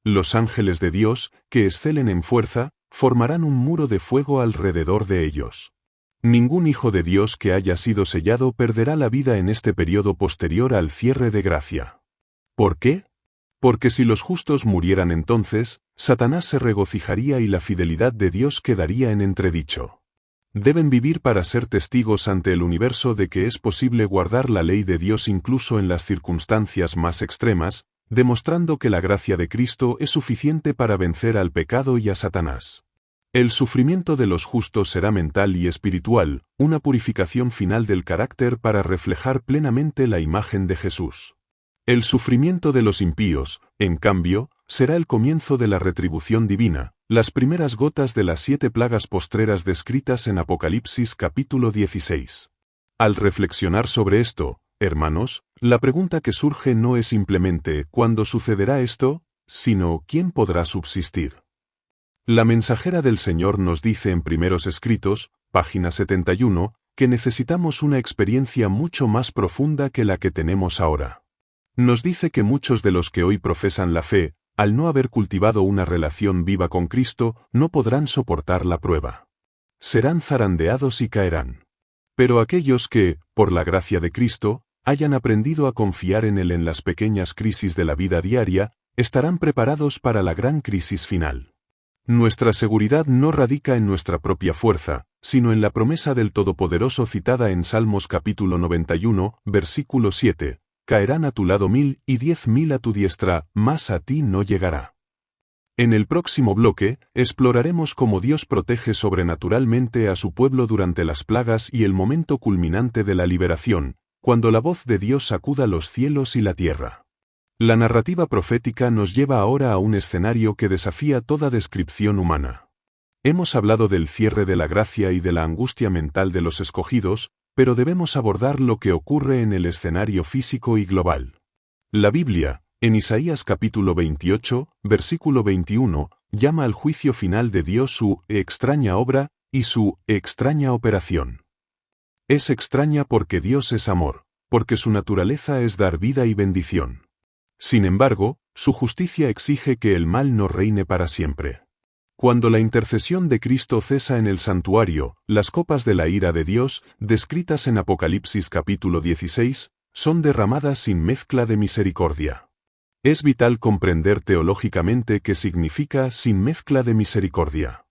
Los ángeles de Dios, que excelen en fuerza, formarán un muro de fuego alrededor de ellos. Ningún hijo de Dios que haya sido sellado perderá la vida en este periodo posterior al cierre de gracia. ¿Por qué? Porque si los justos murieran entonces, Satanás se regocijaría y la fidelidad de Dios quedaría en entredicho. Deben vivir para ser testigos ante el universo de que es posible guardar la ley de Dios incluso en las circunstancias más extremas, demostrando que la gracia de Cristo es suficiente para vencer al pecado y a Satanás. El sufrimiento de los justos será mental y espiritual, una purificación final del carácter para reflejar plenamente la imagen de Jesús. El sufrimiento de los impíos, en cambio, será el comienzo de la retribución divina, las primeras gotas de las 7 plagas postreras descritas en Apocalipsis capítulo 16. Al reflexionar sobre esto, hermanos, la pregunta que surge no es simplemente ¿cuándo sucederá esto?, sino ¿quién podrá subsistir? La mensajera del Señor nos dice en Primeros Escritos, página 71, que necesitamos una experiencia mucho más profunda que la que tenemos ahora. Nos dice que muchos de los que hoy profesan la fe, al no haber cultivado una relación viva con Cristo, no podrán soportar la prueba. Serán zarandeados y caerán. Pero aquellos que, por la gracia de Cristo, hayan aprendido a confiar en Él en las pequeñas crisis de la vida diaria, estarán preparados para la gran crisis final. Nuestra seguridad no radica en nuestra propia fuerza, sino en la promesa del Todopoderoso citada en Salmos capítulo 91, versículo 7. Caerán a tu lado 1000 y 10.000 a tu diestra, mas a ti no llegará. En el próximo bloque, exploraremos cómo Dios protege sobrenaturalmente a su pueblo durante las plagas y el momento culminante de la liberación, cuando la voz de Dios sacuda los cielos y la tierra. La narrativa profética nos lleva ahora a un escenario que desafía toda descripción humana. Hemos hablado del cierre de la gracia y de la angustia mental de los escogidos, pero debemos abordar lo que ocurre en el escenario físico y global. La Biblia, en Isaías capítulo 28, versículo 21, llama al juicio final de Dios su extraña obra y su extraña operación. Es extraña porque Dios es amor, porque su naturaleza es dar vida y bendición. Sin embargo, su justicia exige que el mal no reine para siempre. Cuando la intercesión de Cristo cesa en el santuario, las copas de la ira de Dios, descritas en Apocalipsis capítulo 16, son derramadas sin mezcla de misericordia. Es vital comprender teológicamente qué significa sin mezcla de misericordia.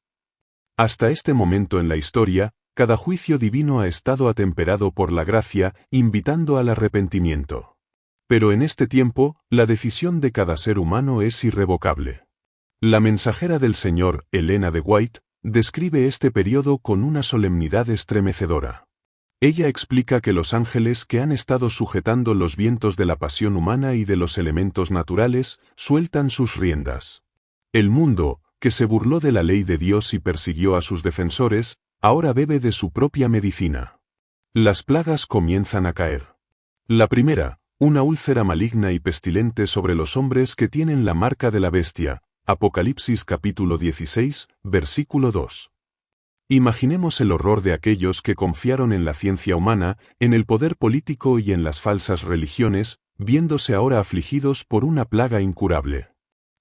Hasta este momento en la historia, cada juicio divino ha estado atemperado por la gracia, invitando al arrepentimiento. Pero en este tiempo, la decisión de cada ser humano es irrevocable. La mensajera del Señor, Elena de White, describe este periodo con una solemnidad estremecedora. Ella explica que los ángeles que han estado sujetando los vientos de la pasión humana y de los elementos naturales, sueltan sus riendas. El mundo, que se burló de la ley de Dios y persiguió a sus defensores, ahora bebe de su propia medicina. Las plagas comienzan a caer. La primera, una úlcera maligna y pestilente sobre los hombres que tienen la marca de la bestia. Apocalipsis capítulo 16, versículo 2. Imaginemos el horror de aquellos que confiaron en la ciencia humana, en el poder político y en las falsas religiones, viéndose ahora afligidos por una plaga incurable.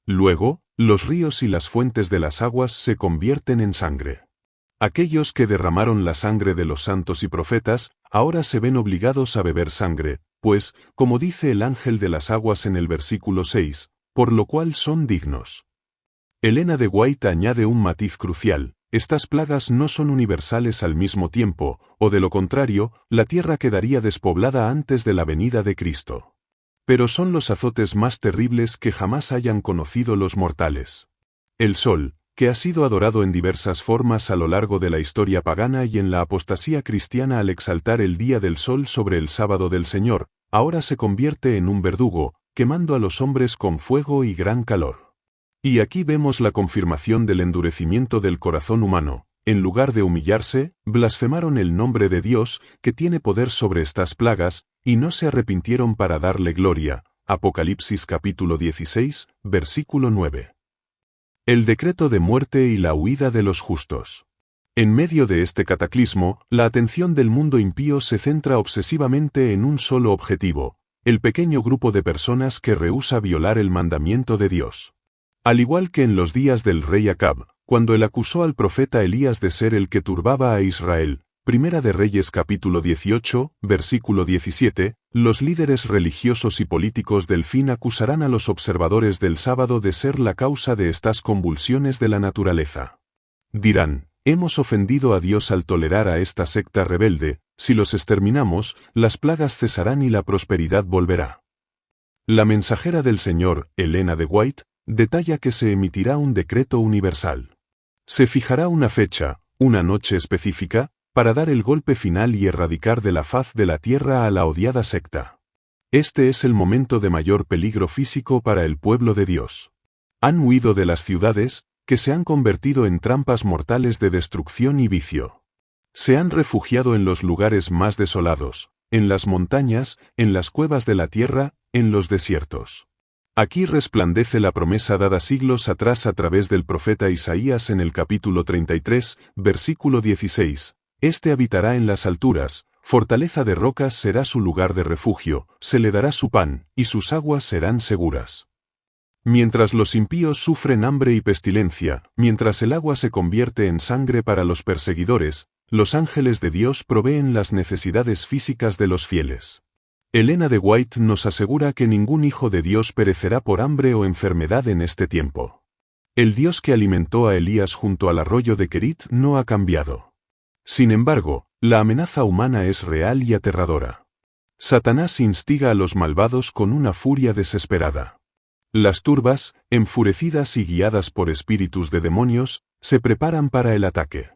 Luego, los ríos y las fuentes de las aguas se convierten en sangre. Aquellos que derramaron la sangre de los santos y profetas, ahora se ven obligados a beber sangre, pues, como dice el ángel de las aguas en el versículo 6, por lo cual son dignos. Elena de White añade un matiz crucial: estas plagas no son universales al mismo tiempo, o de lo contrario, la tierra quedaría despoblada antes de la venida de Cristo. Pero son los azotes más terribles que jamás hayan conocido los mortales. El sol, que ha sido adorado en diversas formas a lo largo de la historia pagana y en la apostasía cristiana al exaltar el día del sol sobre el sábado del Señor, ahora se convierte en un verdugo, quemando a los hombres con fuego y gran calor. Y aquí vemos la confirmación del endurecimiento del corazón humano. En lugar de humillarse, blasfemaron el nombre de Dios, que tiene poder sobre estas plagas, y no se arrepintieron para darle gloria. Apocalipsis capítulo 16, versículo 9. El decreto de muerte y la huida de los justos. En medio de este cataclismo, la atención del mundo impío se centra obsesivamente en un solo objetivo: el pequeño grupo de personas que rehúsa violar el mandamiento de Dios. Al igual que en los días del rey Acab, cuando él acusó al profeta Elías de ser el que turbaba a Israel, Primera de Reyes capítulo 18, versículo 17, los líderes religiosos y políticos del fin acusarán a los observadores del sábado de ser la causa de estas convulsiones de la naturaleza. Dirán: hemos ofendido a Dios al tolerar a esta secta rebelde, si los exterminamos, las plagas cesarán y la prosperidad volverá. La mensajera del Señor, Elena de White, detalla que se emitirá un decreto universal. Se fijará una fecha, una noche específica, para dar el golpe final y erradicar de la faz de la tierra a la odiada secta. Este es el momento de mayor peligro físico para el pueblo de Dios. Han huido de las ciudades, que se han convertido en trampas mortales de destrucción y vicio. Se han refugiado en los lugares más desolados, en las montañas, en las cuevas de la tierra, en los desiertos. Aquí resplandece la promesa dada siglos atrás a través del profeta Isaías en el capítulo 33, versículo 16. Este habitará en las alturas, Fortaleza de rocas será su lugar de refugio, se le dará su pan, y sus aguas serán seguras. Mientras los impíos sufren hambre y pestilencia, mientras el agua se convierte en sangre para los perseguidores, los ángeles de Dios proveen las necesidades físicas de los fieles. Elena de White nos asegura que ningún hijo de Dios perecerá por hambre o enfermedad en este tiempo. El Dios que alimentó a Elías junto al arroyo de Kerit no ha cambiado. Sin embargo, la amenaza humana es real y aterradora. Satanás instiga a los malvados con una furia desesperada. Las turbas, enfurecidas y guiadas por espíritus de demonios, se preparan para el ataque.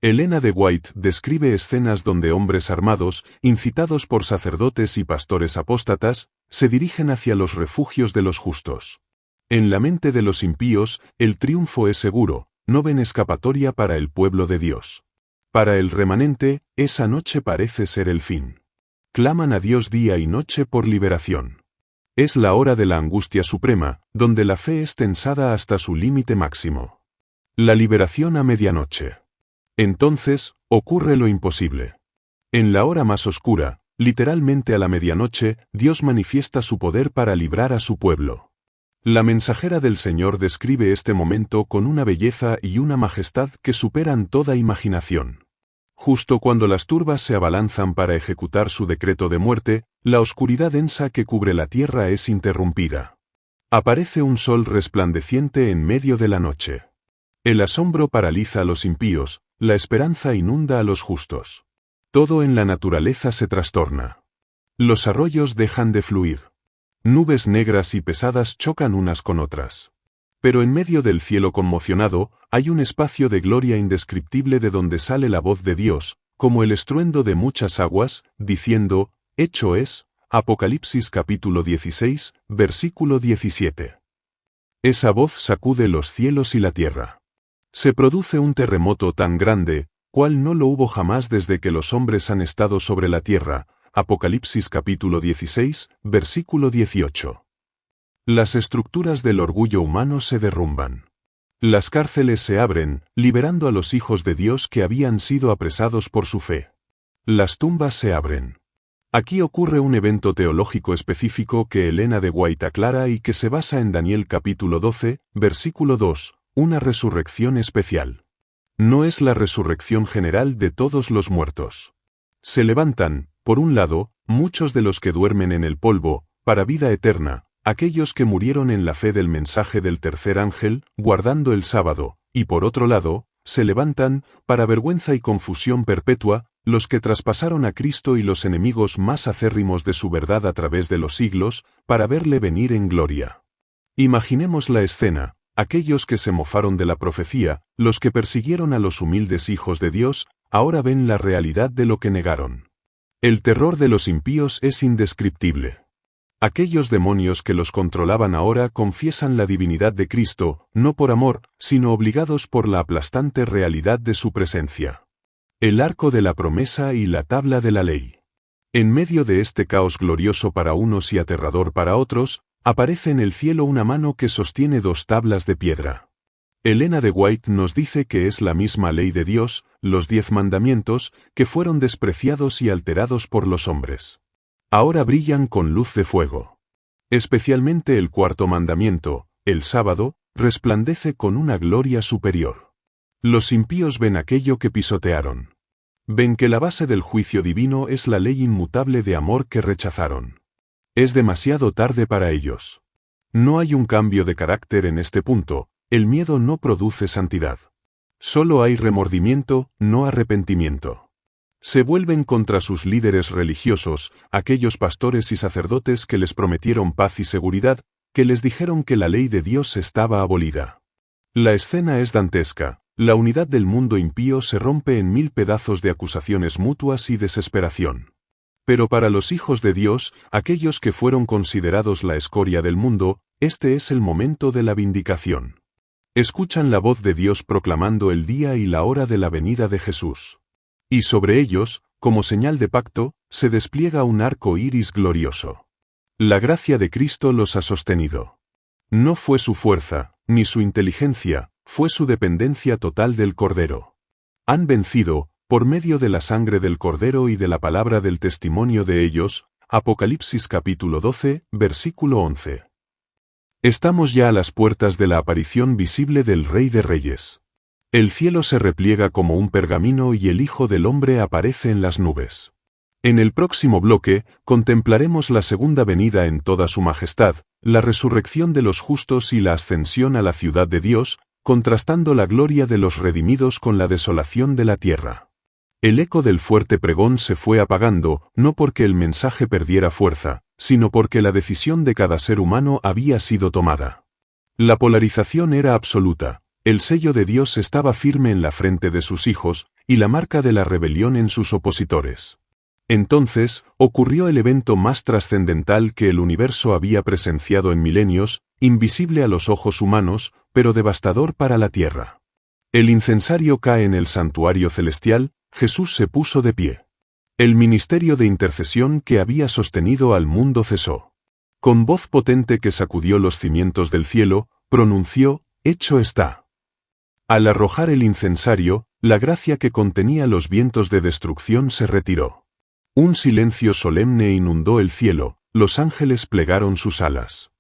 Elena de White describe escenas donde hombres armados, incitados por sacerdotes y pastores apóstatas, se dirigen hacia los refugios de los justos. En la mente de los impíos, el triunfo es seguro, no ven escapatoria para el pueblo de Dios. Para el remanente, esa noche parece ser el fin. Claman a Dios día y noche por liberación. Es la hora de la angustia suprema, donde la fe es tensada hasta su límite máximo. La liberación a medianoche. Entonces, ocurre lo imposible. En la hora más oscura, literalmente a la medianoche, Dios manifiesta su poder para librar a su pueblo. La mensajera del Señor describe este momento con una belleza y una majestad que superan toda imaginación. Justo cuando las turbas se abalanzan para ejecutar su decreto de muerte, la oscuridad densa que cubre la tierra es interrumpida. Aparece un sol resplandeciente en medio de la noche. El asombro paraliza a los impíos, la esperanza inunda a los justos. Todo en la naturaleza se trastorna. Los arroyos dejan de fluir. Nubes negras y pesadas chocan unas con otras. Pero en medio del cielo conmocionado, hay un espacio de gloria indescriptible de donde sale la voz de Dios, como el estruendo de muchas aguas, diciendo, hecho es, Apocalipsis capítulo 16, versículo 17. Esa voz sacude los cielos y la tierra. Se produce un terremoto tan grande, cual no lo hubo jamás desde que los hombres han estado sobre la tierra. Apocalipsis capítulo 16, versículo 18. Las estructuras del orgullo humano se derrumban. Las cárceles se abren, liberando a los hijos de Dios que habían sido apresados por su fe. Las tumbas se abren. Aquí ocurre un evento teológico específico que Elena de White aclara y que se basa en Daniel capítulo 12, versículo 2. Una resurrección especial. No es la resurrección general de todos los muertos. Se levantan, por un lado, muchos de los que duermen en el polvo, para vida eterna, aquellos que murieron en la fe del mensaje del tercer ángel, guardando el sábado, y por otro lado, se levantan, para vergüenza y confusión perpetua, los que traspasaron a Cristo y los enemigos más acérrimos de su verdad a través de los siglos, para verle venir en gloria. Imaginemos la escena. Aquellos que se mofaron de la profecía, los que persiguieron a los humildes hijos de Dios, ahora ven la realidad de lo que negaron. El terror de los impíos es indescriptible. Aquellos demonios que los controlaban ahora confiesan la divinidad de Cristo, no por amor, sino obligados por la aplastante realidad de su presencia. El arco de la promesa y la tabla de la ley. En medio de este caos glorioso para unos y aterrador para otros, aparece en el cielo una mano que sostiene dos tablas de piedra. Elena de White nos dice que es la misma ley de Dios, los 10 mandamientos, que fueron despreciados y alterados por los hombres. Ahora brillan con luz de fuego. Especialmente el cuarto mandamiento, el sábado, resplandece con una gloria superior. Los impíos ven aquello que pisotearon. Ven que la base del juicio divino es la ley inmutable de amor que rechazaron. Es demasiado tarde para ellos. No hay un cambio de carácter en este punto, el miedo no produce santidad. Solo hay remordimiento, no arrepentimiento. Se vuelven contra sus líderes religiosos, aquellos pastores y sacerdotes que les prometieron paz y seguridad, que les dijeron que la ley de Dios estaba abolida. La escena es dantesca, la unidad del mundo impío se rompe en 1000 pedazos de acusaciones mutuas y desesperación. Pero para los hijos de Dios, aquellos que fueron considerados la escoria del mundo, este es el momento de la vindicación. Escuchan la voz de Dios proclamando el día y la hora de la venida de Jesús. Y sobre ellos, como señal de pacto, se despliega un arco iris glorioso. La gracia de Cristo los ha sostenido. No fue su fuerza, ni su inteligencia, fue su dependencia total del Cordero. Han vencido, por medio de la sangre del Cordero y de la palabra del testimonio de ellos. Apocalipsis capítulo 12, versículo 11. Estamos ya a las puertas de la aparición visible del Rey de Reyes. El cielo se repliega como un pergamino y el Hijo del Hombre aparece en las nubes. En el próximo bloque, contemplaremos la segunda venida en toda su majestad, la resurrección de los justos y la ascensión a la ciudad de Dios, contrastando la gloria de los redimidos con la desolación de la tierra. El eco del fuerte pregón se fue apagando, no porque el mensaje perdiera fuerza, sino porque la decisión de cada ser humano había sido tomada. La polarización era absoluta, el sello de Dios estaba firme en la frente de sus hijos, y la marca de la rebelión en sus opositores. Entonces, ocurrió el evento más trascendental que el universo había presenciado en milenios, invisible a los ojos humanos, pero devastador para la tierra. El incensario cae en el santuario celestial, Jesús se puso de pie. El ministerio de intercesión que había sostenido al mundo cesó. Con voz potente que sacudió los cimientos del cielo, pronunció, «Hecho está». Al arrojar el incensario, la gracia que contenía los vientos de destrucción se retiró. Un silencio solemne inundó el cielo, los ángeles plegaron sus alas.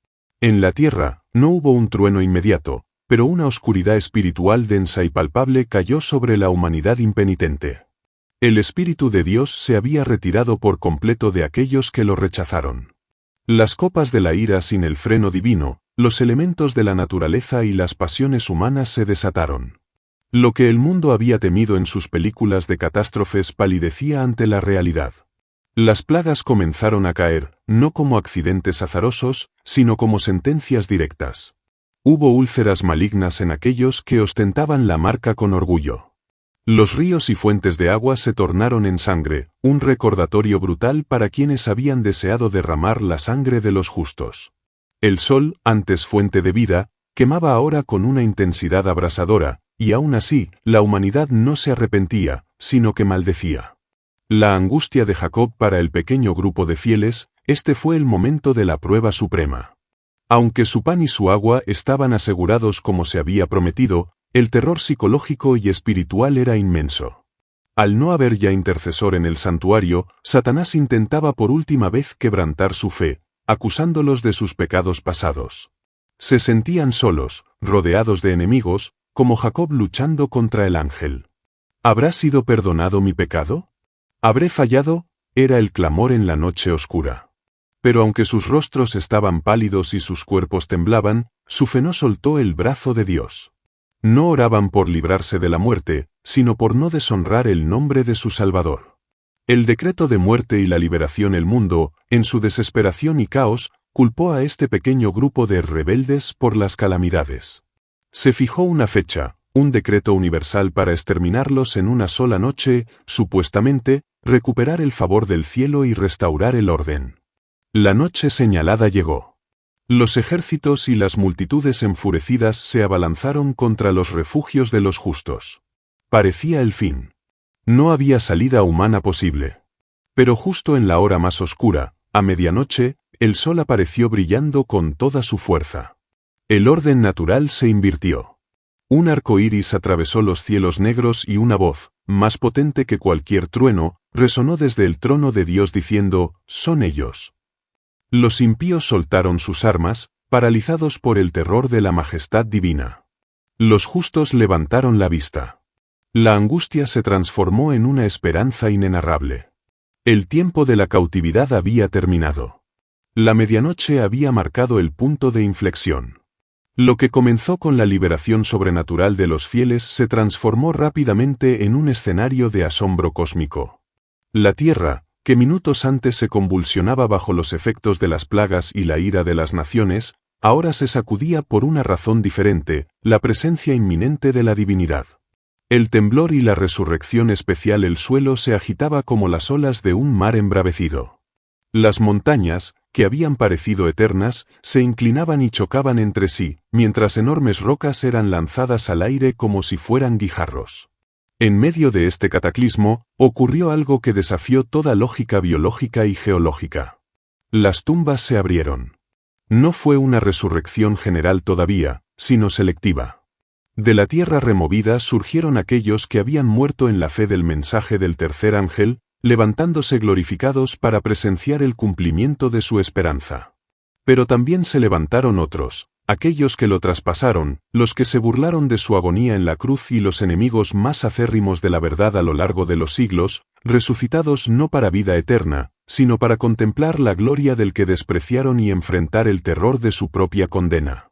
En la tierra, no hubo un trueno inmediato, pero una oscuridad espiritual densa y palpable cayó sobre la humanidad impenitente. El Espíritu de Dios se había retirado por completo de aquellos que lo rechazaron. Las copas de la ira sin el freno divino, los elementos de la naturaleza y las pasiones humanas se desataron. Lo que el mundo había temido en sus películas de catástrofes palidecía ante la realidad. Las plagas comenzaron a caer, no como accidentes azarosos, sino como sentencias directas. Hubo úlceras malignas en aquellos que ostentaban la marca con orgullo. Los ríos y fuentes de agua se tornaron en sangre, un recordatorio brutal para quienes habían deseado derramar la sangre de los justos. El sol, antes fuente de vida, quemaba ahora con una intensidad abrasadora, y aún así, la humanidad no se arrepentía, sino que maldecía. La angustia de Jacob para el pequeño grupo de fieles, este fue el momento de la prueba suprema. Aunque su pan y su agua estaban asegurados como se había prometido, el terror psicológico y espiritual era inmenso. Al no haber ya intercesor en el santuario, Satanás intentaba por última vez quebrantar su fe, acusándolos de sus pecados pasados. Se sentían solos, rodeados de enemigos, como Jacob luchando contra el ángel. ¿Habrá sido perdonado mi pecado? ¿Habré fallado? Era el clamor en la noche oscura. Pero aunque sus rostros estaban pálidos y sus cuerpos temblaban, su fe no soltó el brazo de Dios. No oraban por librarse de la muerte, sino por no deshonrar el nombre de su Salvador. El decreto de muerte y la liberación el mundo, en su desesperación y caos, culpó a este pequeño grupo de rebeldes por las calamidades. Se fijó una fecha, un decreto universal para exterminarlos en una sola noche, supuestamente, recuperar el favor del cielo y restaurar el orden. La noche señalada llegó. Los ejércitos y las multitudes enfurecidas se abalanzaron contra los refugios de los justos. Parecía el fin. No había salida humana posible. Pero justo en la hora más oscura, a medianoche, el sol apareció brillando con toda su fuerza. El orden natural se invirtió. Un arco iris atravesó los cielos negros y una voz, más potente que cualquier trueno, resonó desde el trono de Dios diciendo, «Son ellos». Los impíos soltaron sus armas, paralizados por el terror de la majestad divina. Los justos levantaron la vista. La angustia se transformó en una esperanza inenarrable. El tiempo de la cautividad había terminado. La medianoche había marcado el punto de inflexión. Lo que comenzó con la liberación sobrenatural de los fieles se transformó rápidamente en un escenario de asombro cósmico. La tierra, que minutos antes se convulsionaba bajo los efectos de las plagas y la ira de las naciones, ahora se sacudía por una razón diferente, la presencia inminente de la divinidad. El temblor y la resurrección especial, el suelo se agitaba como las olas de un mar embravecido. Las montañas, que habían parecido eternas, se inclinaban y chocaban entre sí, mientras enormes rocas eran lanzadas al aire como si fueran guijarros. En medio de este cataclismo, ocurrió algo que desafió toda lógica biológica y geológica. Las tumbas se abrieron. No fue una resurrección general todavía, sino selectiva. De la tierra removida surgieron aquellos que habían muerto en la fe del mensaje del tercer ángel, levantándose glorificados para presenciar el cumplimiento de su esperanza. Pero también se levantaron otros, aquellos que lo traspasaron, los que se burlaron de su agonía en la cruz y los enemigos más acérrimos de la verdad a lo largo de los siglos, resucitados no para vida eterna, sino para contemplar la gloria del que despreciaron y enfrentar el terror de su propia condena.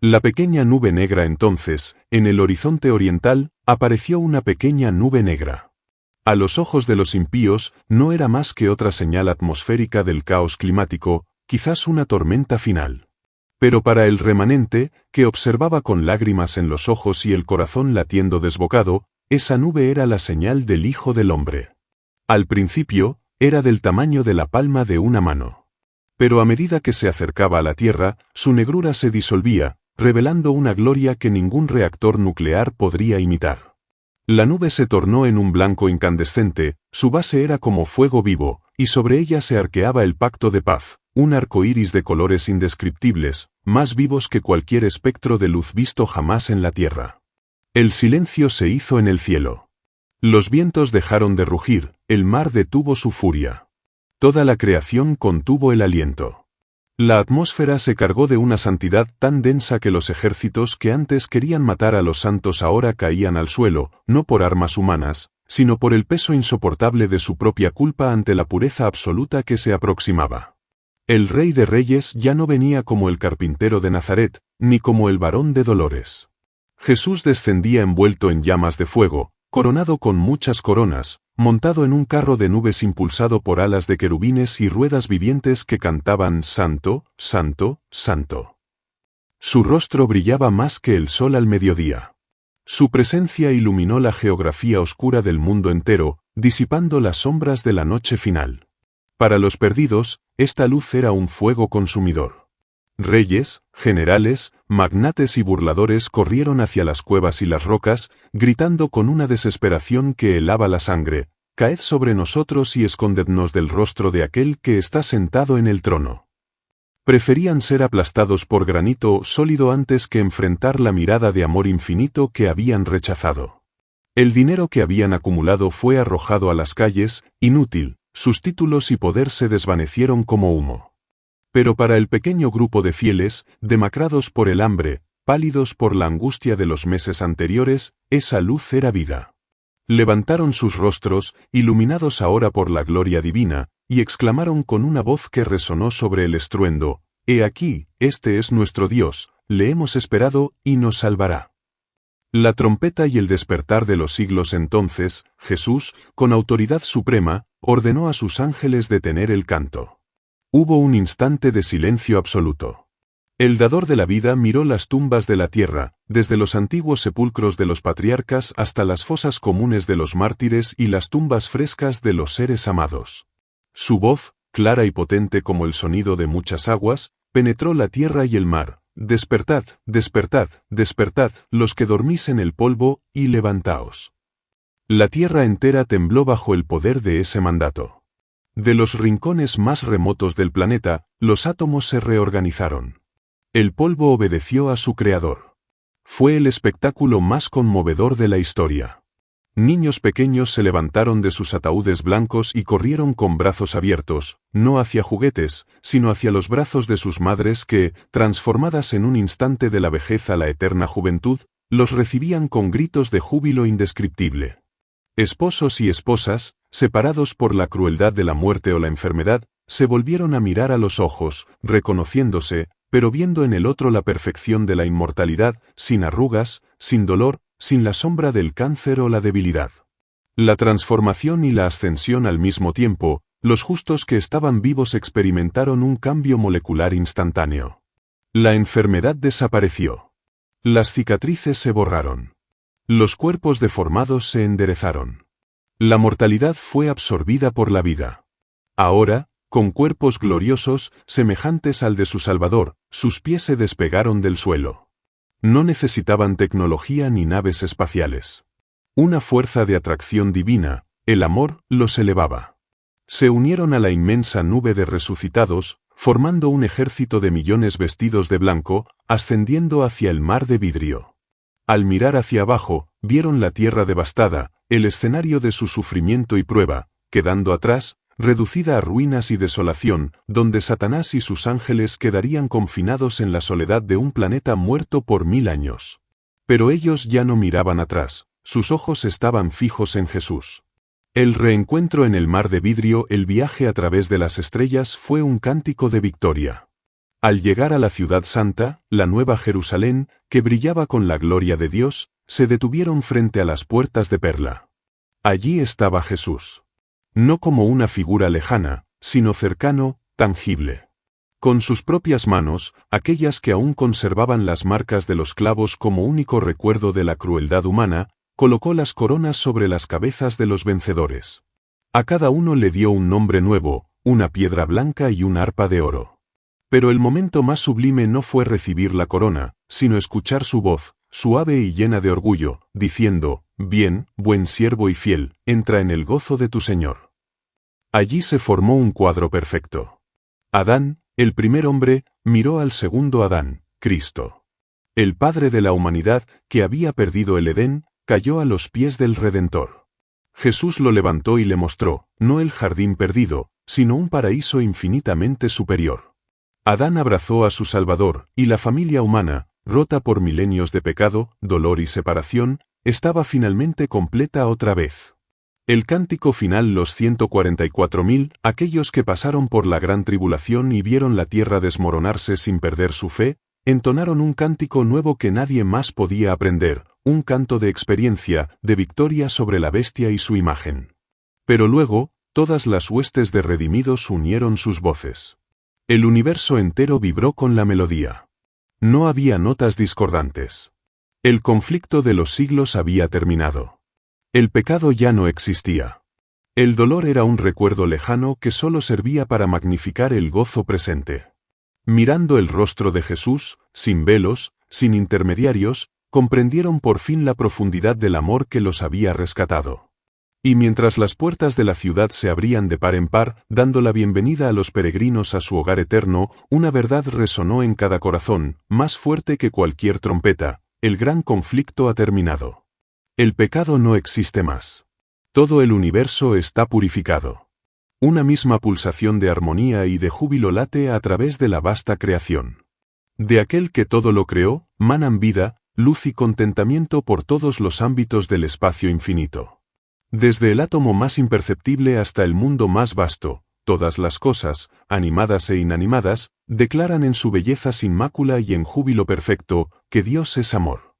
La pequeña nube negra entonces, en el horizonte oriental, apareció una pequeña nube negra. A los ojos de los impíos, no era más que otra señal atmosférica del caos climático, quizás una tormenta final. Pero para el remanente, que observaba con lágrimas en los ojos y el corazón latiendo desbocado, esa nube era la señal del Hijo del Hombre. Al principio, era del tamaño de la palma de una mano. Pero a medida que se acercaba a la Tierra, su negrura se disolvía, revelando una gloria que ningún reactor nuclear podría imitar. La nube se tornó en un blanco incandescente, su base era como fuego vivo, y sobre ella se arqueaba el pacto de paz, un arco iris de colores indescriptibles, más vivos que cualquier espectro de luz visto jamás en la tierra. El silencio se hizo en el cielo. Los vientos dejaron de rugir, el mar detuvo su furia. Toda la creación contuvo el aliento. La atmósfera se cargó de una santidad tan densa que los ejércitos que antes querían matar a los santos ahora caían al suelo, no por armas humanas, sino por el peso insoportable de su propia culpa ante la pureza absoluta que se aproximaba. El Rey de Reyes ya no venía como el carpintero de Nazaret, ni como el varón de dolores. Jesús descendía envuelto en llamas de fuego, coronado con muchas coronas, montado en un carro de nubes impulsado por alas de querubines y ruedas vivientes que cantaban Santo, Santo, Santo. Su rostro brillaba más que el sol al mediodía. Su presencia iluminó la geografía oscura del mundo entero, disipando las sombras de la noche final. Para los perdidos, esta luz era un fuego consumidor. Reyes, generales, magnates y burladores corrieron hacia las cuevas y las rocas, gritando con una desesperación que helaba la sangre: «Caed sobre nosotros y escondednos del rostro de aquel que está sentado en el trono». Preferían ser aplastados por granito sólido antes que enfrentar la mirada de amor infinito que habían rechazado. El dinero que habían acumulado fue arrojado a las calles, inútil, sus títulos y poder se desvanecieron como humo. Pero para el pequeño grupo de fieles, demacrados por el hambre, pálidos por la angustia de los meses anteriores, esa luz era vida. Levantaron sus rostros, iluminados ahora por la gloria divina, y exclamaron con una voz que resonó sobre el estruendo: «He aquí, este es nuestro Dios, le hemos esperado y nos salvará». La trompeta y el despertar de los siglos. Entonces, Jesús, con autoridad suprema, ordenó a sus ángeles detener el canto. Hubo un instante de silencio absoluto. El dador de la vida miró las tumbas de la tierra, desde los antiguos sepulcros de los patriarcas hasta las fosas comunes de los mártires y las tumbas frescas de los seres amados. Su voz, clara y potente como el sonido de muchas aguas, penetró la tierra y el mar: «Despertad, despertad, despertad, los que dormís en el polvo, y levantaos». La tierra entera tembló bajo el poder de ese mandato. De los rincones más remotos del planeta, los átomos se reorganizaron. El polvo obedeció a su creador. Fue el espectáculo más conmovedor de la historia. Niños pequeños se levantaron de sus ataúdes blancos y corrieron con brazos abiertos, no hacia juguetes, sino hacia los brazos de sus madres que, transformadas en un instante de la vejez a la eterna juventud, los recibían con gritos de júbilo indescriptible. Esposos y esposas, separados por la crueldad de la muerte o la enfermedad, se volvieron a mirar a los ojos, reconociéndose, pero viendo en el otro la perfección de la inmortalidad, sin arrugas, sin dolor, sin la sombra del cáncer o la debilidad. La transformación y la ascensión al mismo tiempo, los justos que estaban vivos experimentaron un cambio molecular instantáneo. La enfermedad desapareció. Las cicatrices se borraron. Los cuerpos deformados se enderezaron. La mortalidad fue absorbida por la vida. Ahora, con cuerpos gloriosos, semejantes al de su Salvador, sus pies se despegaron del suelo. No necesitaban tecnología ni naves espaciales. Una fuerza de atracción divina, el amor, los elevaba. Se unieron a la inmensa nube de resucitados, formando un ejército de millones vestidos de blanco, ascendiendo hacia el mar de vidrio. Al mirar hacia abajo, vieron la tierra devastada, el escenario de su sufrimiento y prueba, quedando atrás, reducida a ruinas y desolación, donde Satanás y sus ángeles quedarían confinados en la soledad de un planeta muerto por 1000 años. Pero ellos ya no miraban atrás, sus ojos estaban fijos en Jesús. El reencuentro en el mar de vidrio, el viaje a través de las estrellas fue un cántico de victoria. Al llegar a la ciudad santa, la Nueva Jerusalén, que brillaba con la gloria de Dios, se detuvieron frente a las puertas de perla. Allí estaba Jesús. No como una figura lejana, sino cercano, tangible. Con sus propias manos, aquellas que aún conservaban las marcas de los clavos como único recuerdo de la crueldad humana, colocó las coronas sobre las cabezas de los vencedores. A cada uno le dio un nombre nuevo, una piedra blanca y un arpa de oro. Pero el momento más sublime no fue recibir la corona, sino escuchar su voz, suave y llena de orgullo, diciendo: «Bien, buen siervo y fiel, entra en el gozo de tu Señor». Allí se formó un cuadro perfecto. Adán, el primer hombre, miró al segundo Adán, Cristo. El Padre de la humanidad, que había perdido el Edén, cayó a los pies del Redentor. Jesús lo levantó y le mostró, no el jardín perdido, sino un paraíso infinitamente superior. Adán abrazó a su Salvador, y la familia humana, rota por milenios de pecado, dolor y separación, estaba finalmente completa otra vez. El cántico final, los 144.000, aquellos que pasaron por la gran tribulación y vieron la tierra desmoronarse sin perder su fe, entonaron un cántico nuevo que nadie más podía aprender, un canto de experiencia, de victoria sobre la bestia y su imagen. Pero luego, todas las huestes de redimidos unieron sus voces. El universo entero vibró con la melodía. No había notas discordantes. El conflicto de los siglos había terminado. El pecado ya no existía. El dolor era un recuerdo lejano que solo servía para magnificar el gozo presente. Mirando el rostro de Jesús, sin velos, sin intermediarios, comprendieron por fin la profundidad del amor que los había rescatado. Y mientras las puertas de la ciudad se abrían de par en par, dando la bienvenida a los peregrinos a su hogar eterno, una verdad resonó en cada corazón, más fuerte que cualquier trompeta: el gran conflicto ha terminado. El pecado no existe más. Todo el universo está purificado. Una misma pulsación de armonía y de júbilo late a través de la vasta creación. De aquel que todo lo creó, manan vida, luz y contentamiento por todos los ámbitos del espacio infinito. Desde el átomo más imperceptible hasta el mundo más vasto, todas las cosas, animadas e inanimadas, declaran en su belleza sin mácula y en júbilo perfecto, que Dios es amor.